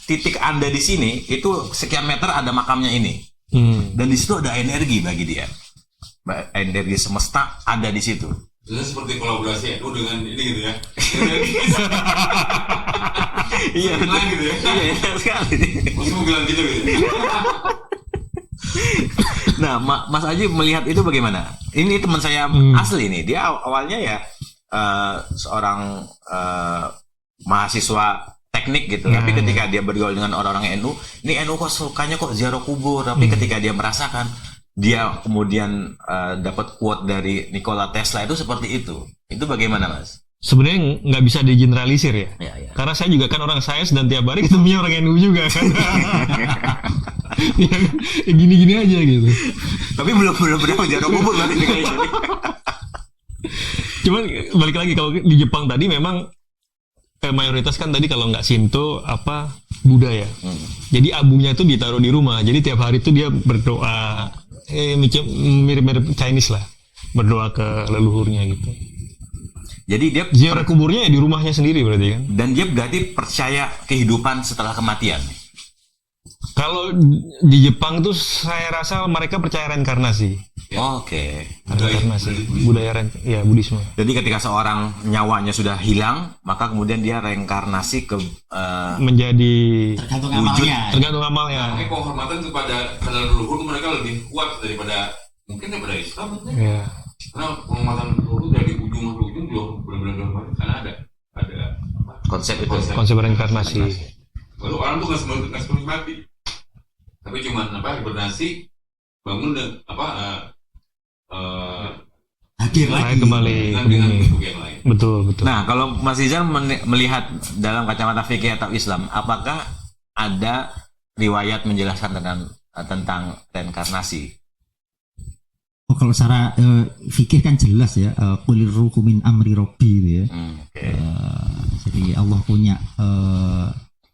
titik Anda di sini itu sekian meter ada makamnya ini. Dan di situ ada energi bagi dia. Energi semesta ada di situ. Itu seperti kolaborasi NU dengan ini gitu ya. Iya, betul gitu ya. Iya, sekali. Mas mau bilang gitu ya. Nah, Mas Aji melihat itu bagaimana? Ini teman saya asli nih. Dia awalnya ya seorang mahasiswa teknik gitu. Tapi ketika dia bergaul dengan orang-orang NU, ini NU kok sukanya kok ziarah kubur. Tapi ketika dia merasakan, dia kemudian dapat quote dari Nikola Tesla itu seperti itu. Itu bagaimana, Mas? Sebenarnya nggak bisa digeneralisir ya. Ya. Karena saya juga kan orang sains dan tiap hari ketemunya orang NU juga kan. Ya, gini-gini aja gitu. Tapi belum pernah ziarah kubur berarti kayak gini. Cuman balik lagi kalau di Jepang tadi memang mayoritas kan tadi kalau nggak Shinto apa Buddha ya. Jadi abungnya itu ditaruh di rumah. Jadi tiap hari itu dia berdoa, mirip-mirip Chinese lah, berdoa ke leluhurnya gitu. Jadi dia Ziarah kuburnya ya di rumahnya sendiri berarti kan. dan dia berarti percaya kehidupan setelah kematian. Kalau di Jepang tuh saya rasa mereka percaya reinkarnasi. Oke. Reinkarnasi, budaya Buddhisme. Jadi ketika seorang nyawanya sudah hilang, maka kemudian dia reinkarnasi ke Menjadi Tergantung Wujud. amalnya. tergantung amalnya. Makanya penghormatan kepada leluhur mereka lebih kuat daripada Islam. Ya. Karena penghormatan leluhur dari ujung ke ujung belum benar-benar dihormati. Karena ada konsep itu. Konsep reinkarnasi. Lalu orang tuh nggak sepenuhnya mati, tapi cuman hibernasi, bangun dan Hadir Naik lagi. kembali ke dengan bumi. bentuk yang lain. Betul. Nah, kalau Mas Izan melihat dalam kacamata fikih atau Islam, apakah ada riwayat menjelaskan tentang reinkarnasi? Oh, kalau secara fikih kan jelas ya, qulir ruhu min amri robbi gitu ya. Oke. Jadi Allah punya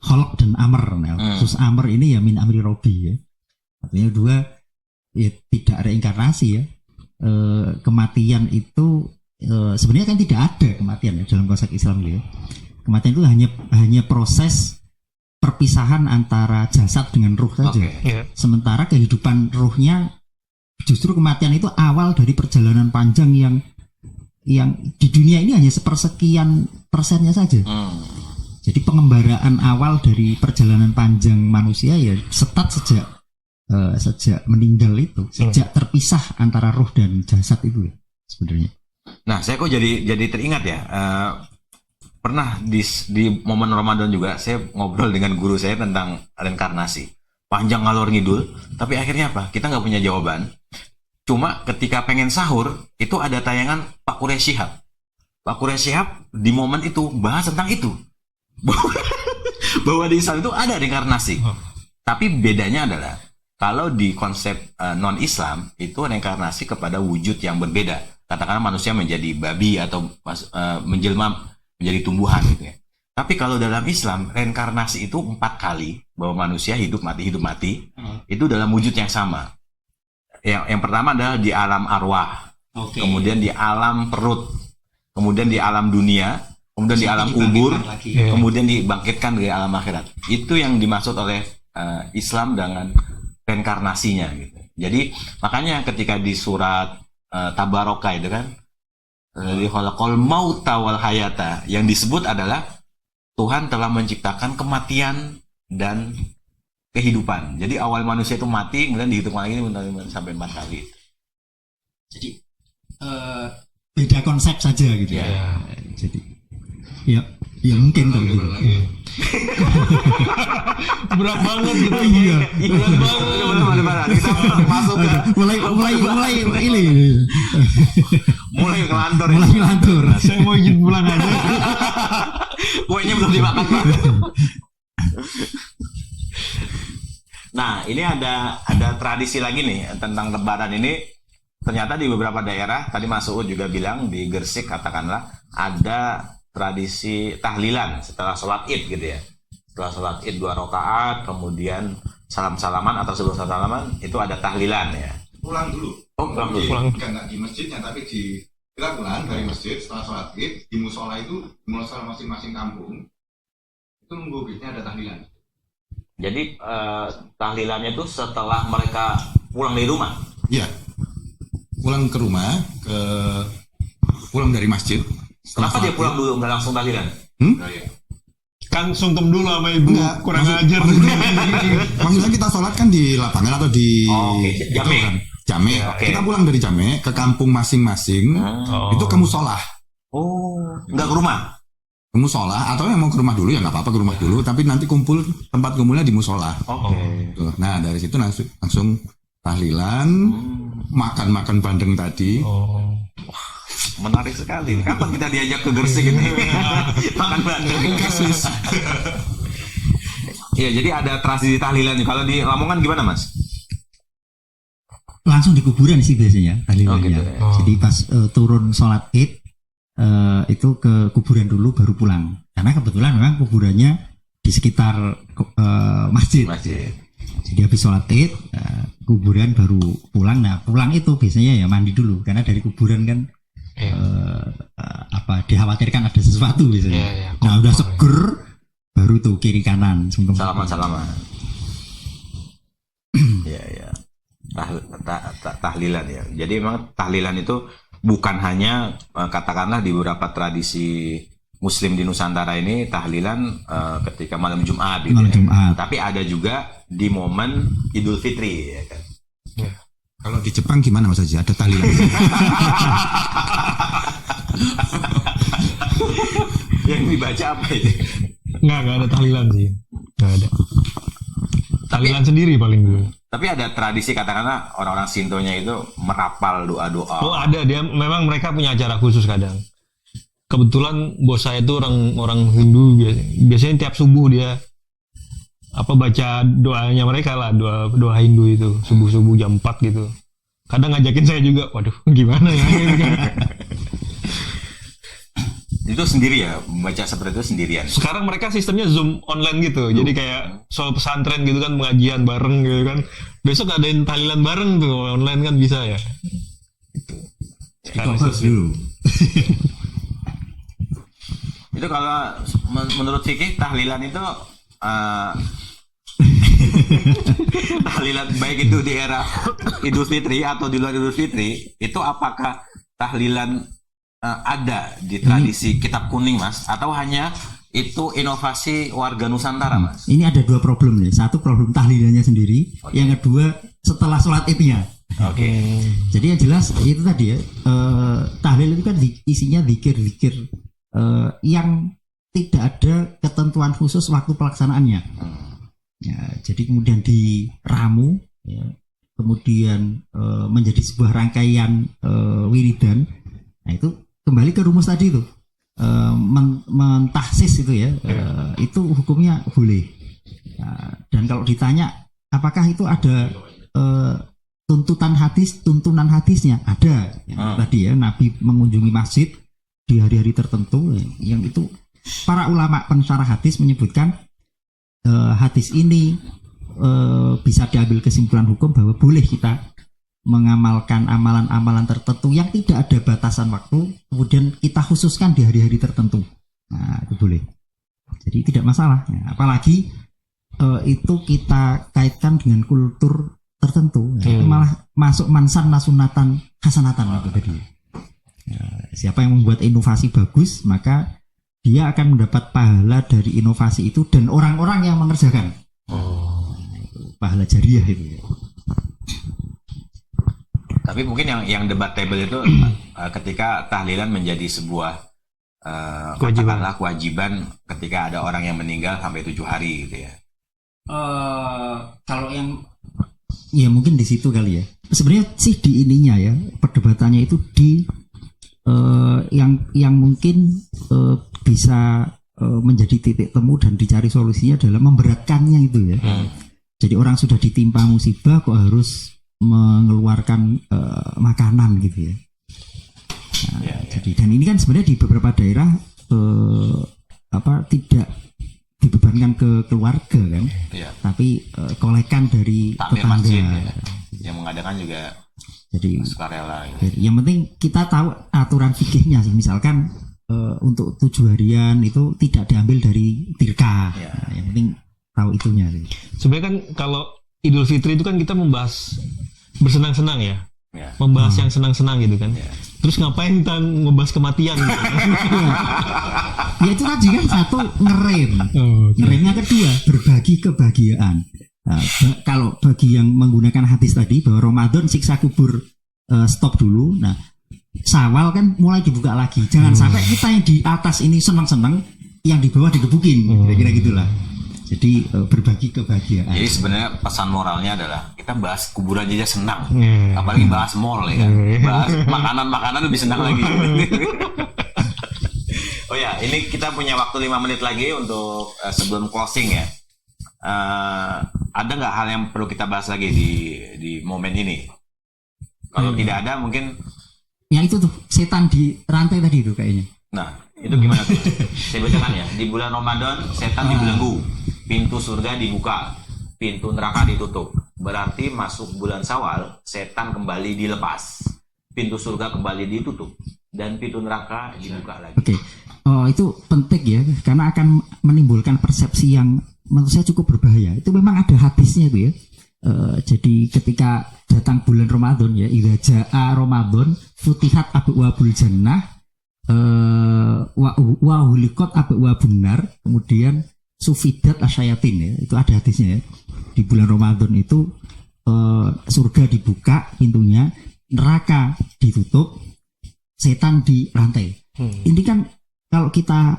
kholq dan amr. Nah, khusus amr ini ya min amri robbi ya. Artinya dua ya tidak reinkarnasi ya. Kematian itu sebenarnya kan tidak ada kematian ya dalam konsep Islam ini ya. Kematian itu hanya proses perpisahan antara jasad dengan ruh saja. Oke. Ya. Sementara kehidupan ruhnya justru kematian itu awal dari perjalanan panjang yang di dunia ini hanya sepersekian persennya saja. Jadi pengembaraan awal dari perjalanan panjang manusia ya sejak meninggal itu, sejak terpisah antara ruh dan jasad itu ya, sebenarnya. Nah, saya kok jadi teringat ya. Pernah di momen Ramadan juga saya ngobrol dengan guru saya tentang reinkarnasi. Panjang ngalor ngidul, tapi akhirnya apa? Kita nggak punya jawaban. Cuma ketika pengen sahur, itu ada tayangan Pak Quraish Shihab. Pak Quraish Shihab di momen itu bahas tentang itu. Bahwa di Islam itu ada reinkarnasi. Tapi bedanya adalah kalau di konsep non-Islam itu reinkarnasi kepada wujud yang berbeda. Katakanlah manusia menjadi babi atau menjelma menjadi tumbuhan gitu ya. Tapi kalau dalam Islam reinkarnasi itu 4 kali, bahwa manusia hidup mati itu dalam wujud yang sama. Yang pertama adalah di alam arwah, kemudian di alam perut, kemudian di alam dunia, kemudian di alam kubur, kemudian dibangkitkan dari alam akhirat. Itu yang dimaksud oleh Islam dengan reinkarnasinya gitu. Jadi makanya ketika di surat Tabarokah itu kan, dari khalaqal mauta wal hayata, yang disebut adalah Tuhan telah menciptakan kematian dan kehidupan. Jadi awal manusia itu mati, kemudian dihitung lagi sampai 4 kali. Jadi beda konsep saja gitu ya. Jadi ya mungkin kalau gitu. Berat banget gitu. Iya. Berat banget. Kita masuk ke mulai ini. mulai ngelantur. Mulai ngelantur. Saya mau izin pulang aja. Kuenya belum dimakan, Pak. Nah, ini ada tradisi lagi nih tentang Lebaran ini. Ternyata di beberapa daerah, tadi Mas Uud juga bilang di Gresik katakanlah ada tradisi tahlilan setelah sholat Id gitu ya. Setelah sholat Id 2 rakaat, kemudian salam-salaman atau sebelum salaman itu ada tahlilan ya. Pulang dulu. Oh, pulang dulu. Pulang. Enggak di masjidnya, tapi kita pulang dari masjid setelah sholat Id, di musola masing-masing kampung itu nunggu Idnya ada tahlilan. Jadi tahlilannya itu setelah mereka pulang dari rumah. Iya. Pulang ke rumah, pulang dari masjid. Kenapa dia pulang dulu nggak langsung tahlilan? Kan sungkem dulu sama ibu. Enggak, Kurang ajar. Maksudnya kita sholat kan di lapangan atau di Jame. kan, jame. Oke. Kita pulang dari jame ke kampung masing-masing. Itu ke musola. Oh, nggak ke rumah. Ke musola atau yang mau ke rumah dulu ya nggak apa-apa ke rumah dulu. Tapi nanti tempat kumpulnya di musola. Oke. Tuh. Nah dari situ langsung tahlilan, makan bandeng tadi. Menarik sekali. Kapan kita diajak ke Gresik ini? Makan bandeng. Iya, jadi ada tradisi tahlilan. Kalau di Lamongan gimana, Mas? Langsung di kuburan sih biasanya tahlilannya. Oh, gitu ya. Jadi pas turun sholat Id itu ke kuburan dulu baru pulang. Karena kebetulan memang kuburannya di sekitar masjid. Jadi habis sholat id, kuburan baru pulang. Nah pulang itu biasanya ya mandi dulu, karena dari kuburan kan dikhawatirkan ada sesuatu biasanya. Nah udah seger, baru tuh kiri kanan Salaman. Ya. Tahlilan ya. Jadi memang tahlilan itu bukan hanya katakanlah di beberapa tradisi Muslim di Nusantara ini tahlilan ketika malam Jumat gitu Jumat. Tapi ada juga di momen Idul Fitri ya kan. Ya. Kalau di Jepang gimana Mas Haji? Ada tahlilan? Yang dibaca apa itu? Nggak ada tahlilan sih. Nggak ada. Tahlilan sendiri paling dulu. Tapi ada tradisi katakanlah orang-orang Sintonya itu merapal doa-doa. Oh ada, dia memang mereka punya acara khusus kadang. Kebetulan bos saya itu orang Hindu, biasanya tiap subuh dia baca doanya mereka lah, doa Hindu itu subuh jam 4 gitu. Kadang ngajakin saya juga, waduh gimana ya? Itu sendiri ya, membaca seperti itu sendirian. Sekarang mereka sistemnya Zoom online gitu, jadi kayak soal pesantren gitu kan, pengajian bareng gitu kan. Besok adain tahlilan bareng tuh, online kan bisa ya. Gitu. Sekarang dulu. Itu kalau menurut fikih tahlilan itu tahlilan baik itu di era Idul Fitri atau di luar Idul Fitri, itu apakah tahlilan ada di tradisi kitab kuning Mas, atau hanya itu inovasi warga Nusantara Mas? Ini ada dua problem ya. Satu problem tahlilannya sendiri, yang kedua setelah sholat idnya. Oke. Jadi yang jelas itu tadi ya, tahlil itu kan isinya zikir-zikir yang tidak ada ketentuan khusus waktu pelaksanaannya. Ya, jadi kemudian diramu, ya, kemudian menjadi sebuah rangkaian wiridan. Nah itu kembali ke rumus tadi itu, mentahsis itu ya, itu hukumnya boleh. Dan kalau ditanya apakah itu ada tuntunan hadisnya, ada. Tadi ya, Nabi mengunjungi masjid di hari-hari tertentu, yang itu para ulama pensyarah hadis menyebutkan hadis ini bisa diambil kesimpulan hukum bahwa boleh kita mengamalkan amalan-amalan tertentu yang tidak ada batasan waktu, kemudian kita khususkan di hari-hari tertentu. Nah itu boleh, jadi tidak masalah. Nah, apalagi itu kita kaitkan dengan kultur tertentu, itu malah masuk mansan nasunatan hasanatan itu tadi. Ya, siapa yang membuat inovasi bagus, maka dia akan mendapat pahala dari inovasi itu dan orang-orang yang mengerjakan. Nah, itu pahala jariah itu. Tapi mungkin yang debatable itu ketika tahlilan menjadi sebuah kewajiban ketika ada orang yang meninggal sampai 7 hari gitu ya. Kalau yang ya mungkin di situ kali ya. Sebenarnya sih di ininya ya, perdebatannya itu di yang mungkin bisa menjadi titik temu dan dicari solusinya adalah memberatkannya itu ya. Jadi orang sudah ditimpa musibah kok harus mengeluarkan makanan gitu ya. Nah, jadi dan ini kan sebenarnya di beberapa daerah tidak dibebankan ke keluarga kan, tapi kolekan dari tetangga. Yang mengadakan juga jadi sukarela. Yang penting kita tahu aturan fikihnya sih, misalkan untuk 7 harian itu tidak diambil dari tirka. Nah, yang penting tahu itunya sih. Sebenarnya kan kalau Idul Fitri itu kan kita membahas bersenang-senang ya. Membahas yang senang-senang gitu kan. Terus ngapain kita ngebahas kematian gitu? Ya itu tadi kan satu ngerem. Ngeremnya kedua berbagi kebahagiaan. Nah, kalau bagi yang menggunakan hadis tadi bahwa Ramadan siksa kubur stop dulu. Nah, Syawal kan mulai dibuka lagi. Jangan sampai kita yang di atas ini senang-senang, yang di bawah digebukin. Kira-kira gitulah. Jadi berbagi kebahagiaan. Jadi sebenarnya pesan moralnya adalah kita bahas kuburan aja senang, apalagi bahas mall ya kan, bahas makanan lebih senang lagi. Oh ya, ini kita punya waktu 5 menit lagi untuk sebelum closing ya. Ada nggak hal yang perlu kita bahas lagi di momen ini? Kalau tidak ada mungkin Ya itu tuh setan di rantai tadi itu kayaknya. Nah, itu gimana tuh? Saya bacakan ya. Di bulan Ramadan setan dibelenggu, pintu surga dibuka, pintu neraka ditutup. Berarti masuk bulan Syawal, setan kembali dilepas, pintu surga kembali ditutup, dan pintu neraka dibuka lagi. Oke. Oh, itu penting ya, karena akan menimbulkan persepsi yang menurut saya cukup berbahaya. Itu memang ada hadisnya itu ya. Jadi ketika datang bulan Ramadan ya, idza jaa Ramadan futihat abwabul jannah wa huliqat abwabun nar, kemudian sufidat asyayatin ya. Itu ada hadisnya ya. Di bulan Ramadan itu surga dibuka pintunya, neraka ditutup, setan dirantai. Ini kan kalau kita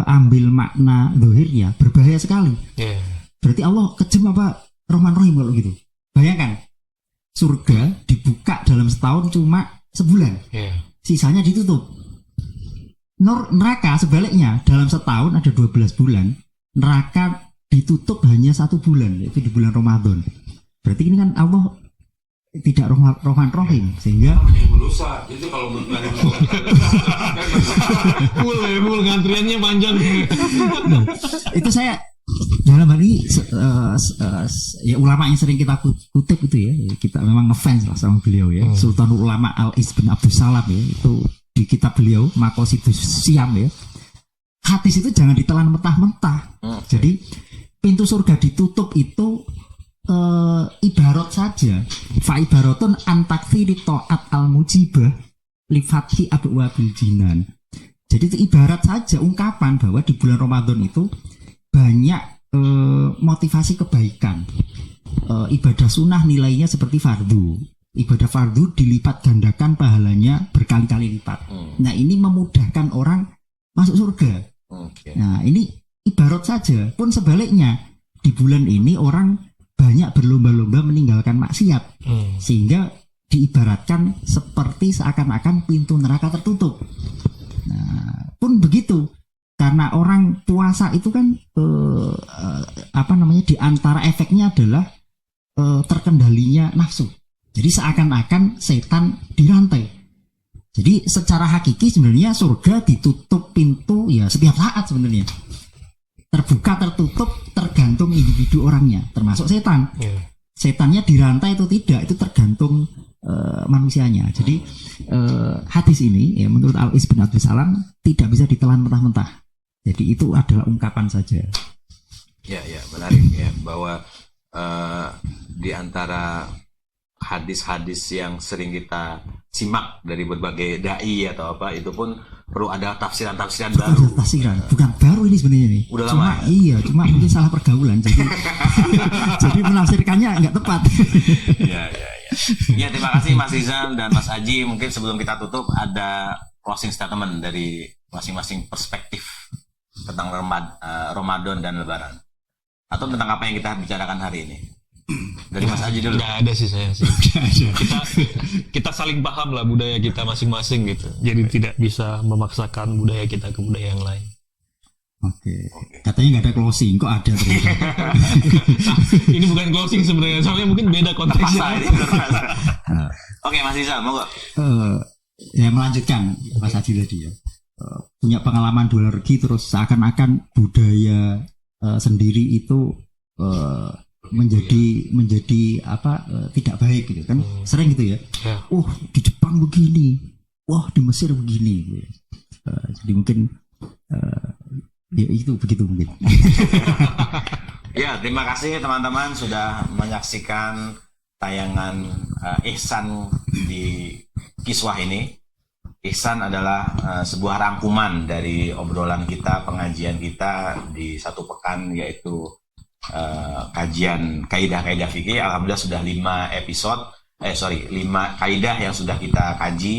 ambil makna dohirnya berbahaya sekali. Berarti Allah kejam apa Rahman Rahim kalau gitu. Bayangkan surga dibuka dalam setahun cuma sebulan, sisanya ditutup. Neraka sebaliknya dalam setahun ada 12 bulan, neraka ditutup hanya 1 bulan, yaitu di bulan Ramadan. Berarti ini kan Allah tidak Rahman Rahim, sehingga yang berusaha itu kalau menurut Full ngantriannya panjang. itu saya dalam hal ini ya ulama yang sering kita kutip itu ya, kita memang ngefans lah sama beliau ya, Sultanul Ulama Al-Is bin Abdus Salam ya, itu di kitab beliau Maqasidus Syam ya, hadis itu jangan ditelan mentah-mentah. Jadi pintu surga ditutup itu ibarat saja, fa ibaratun antakfi di taat al mujibah li fathi abwabil jinan. Jadi itu ibarat saja ungkapan bahwa di bulan Ramadan itu banyak motivasi kebaikan. Ibadah sunnah nilainya seperti fardu. Ibadah fardu dilipat gandakan pahalanya berkali-kali lipat. Nah ini memudahkan orang masuk surga. Nah ini ibarat saja. Pun sebaliknya di bulan ini orang banyak berlomba-lomba meninggalkan maksiat, sehingga diibaratkan seperti seakan-akan pintu neraka tertutup. Nah pun begitu. Karena orang puasa itu kan di antara efeknya adalah terkendalinya nafsu. Jadi seakan-akan setan dirantai. Jadi secara hakiki sebenarnya surga ditutup pintu ya setiap saat sebenarnya. Terbuka tertutup tergantung individu orangnya, termasuk setan. Setannya dirantai atau tidak itu tergantung manusianya. Jadi hadis ini ya menurut Al-Is bin Abdus Salam tidak bisa ditelan mentah-mentah. Jadi itu adalah ungkapan saja. Ya menarik ya, bahwa di antara hadis-hadis yang sering kita simak dari berbagai dai atau apa, itu pun perlu ada tafsiran-tafsiran baru. Tafsiran, bukan baru ini sebenarnya nih. Udah cuma, lama. Iya, cuma mungkin salah pergaulan. Jadi jadi menafsirkannya nggak tepat. Ya. Ya, terima kasih Mas Rizal dan Mas Aji. Mungkin sebelum kita tutup ada closing statement dari masing-masing perspektif tentang Ramadan dan Lebaran, atau tentang apa yang kita bicarakan hari ini. Dari Mas Aji dulu. Nggak ada sih saya sih. kita saling paham lah budaya kita masing-masing gitu. Jadi tidak bisa memaksakan budaya kita ke budaya yang lain. Oke. Katanya nggak ada closing, kok ada ternyata. Ini bukan closing sebenarnya, soalnya mungkin beda konteksnya. Oke, Mas Rizal, monggo. Ya melanjutkan Mas Adi tadi ya. Punya pengalaman dua energi terus seakan-akan budaya sendiri itu menjadi apa tidak baik gitu kan, sering gitu ya. Di Jepang begini, di Mesir begini gitu. Jadi mungkin ya itu begitu mungkin. Ya, terima kasih teman-teman sudah menyaksikan tayangan Ihsan di Kiswah ini. Ihsan adalah sebuah rangkuman dari obrolan kita, pengajian kita di satu pekan, yaitu kajian kaidah-kaidah fikih. Alhamdulillah sudah 5 kaidah yang sudah kita kaji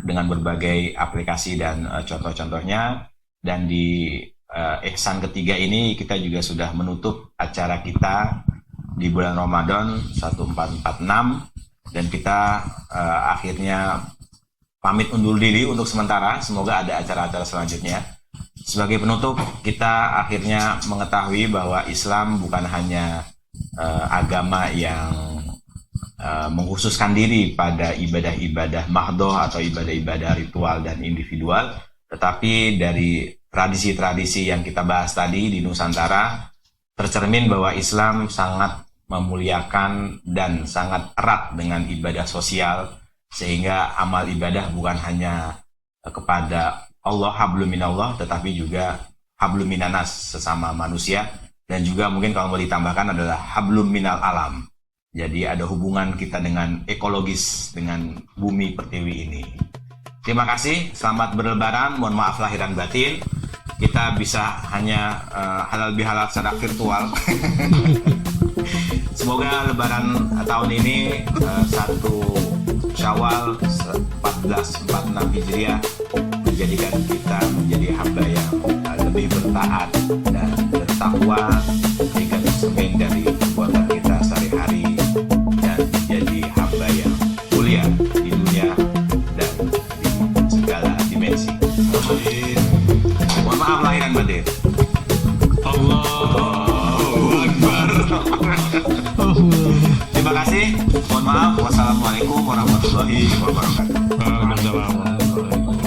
dengan berbagai aplikasi dan contoh-contohnya. Dan di Ihsan ketiga ini kita juga sudah menutup acara kita di bulan Ramadan 1446, dan kita akhirnya pamit undur diri untuk sementara. Semoga ada acara-acara selanjutnya. Sebagai penutup, kita akhirnya mengetahui bahwa Islam bukan hanya agama yang mengkhususkan diri pada ibadah-ibadah mahdoh atau ibadah-ibadah ritual dan individual, tetapi dari tradisi-tradisi yang kita bahas tadi di Nusantara tercermin bahwa Islam sangat memuliakan dan sangat erat dengan ibadah sosial, sehingga amal ibadah bukan hanya kepada Allah hablum minallah, tetapi juga hablum minanas, sesama manusia, dan juga mungkin kalau mau ditambahkan adalah hablum minal alam. Jadi ada hubungan kita dengan ekologis, dengan bumi pertiwi ini. Terima kasih, selamat berlebaran, mohon maaf lahir dan batin. Kita bisa hanya halal bihalal secara virtual. Semoga lebaran tahun ini 1 Syawal 1446 Hijriah menjadikan kita menjadi hamba yang lebih bertaat dan bertakwa, sehingga tercermin dari perbuatan kita sehari-hari dan menjadi hamba yang mulia di dunia dan di segala dimensi. Mohon maaf lahir dan batin. Allahu Akbar. Terima kasih. Mohon maaf. Wassalamualaikum warahmatullahi wabarakatuh. Akbar.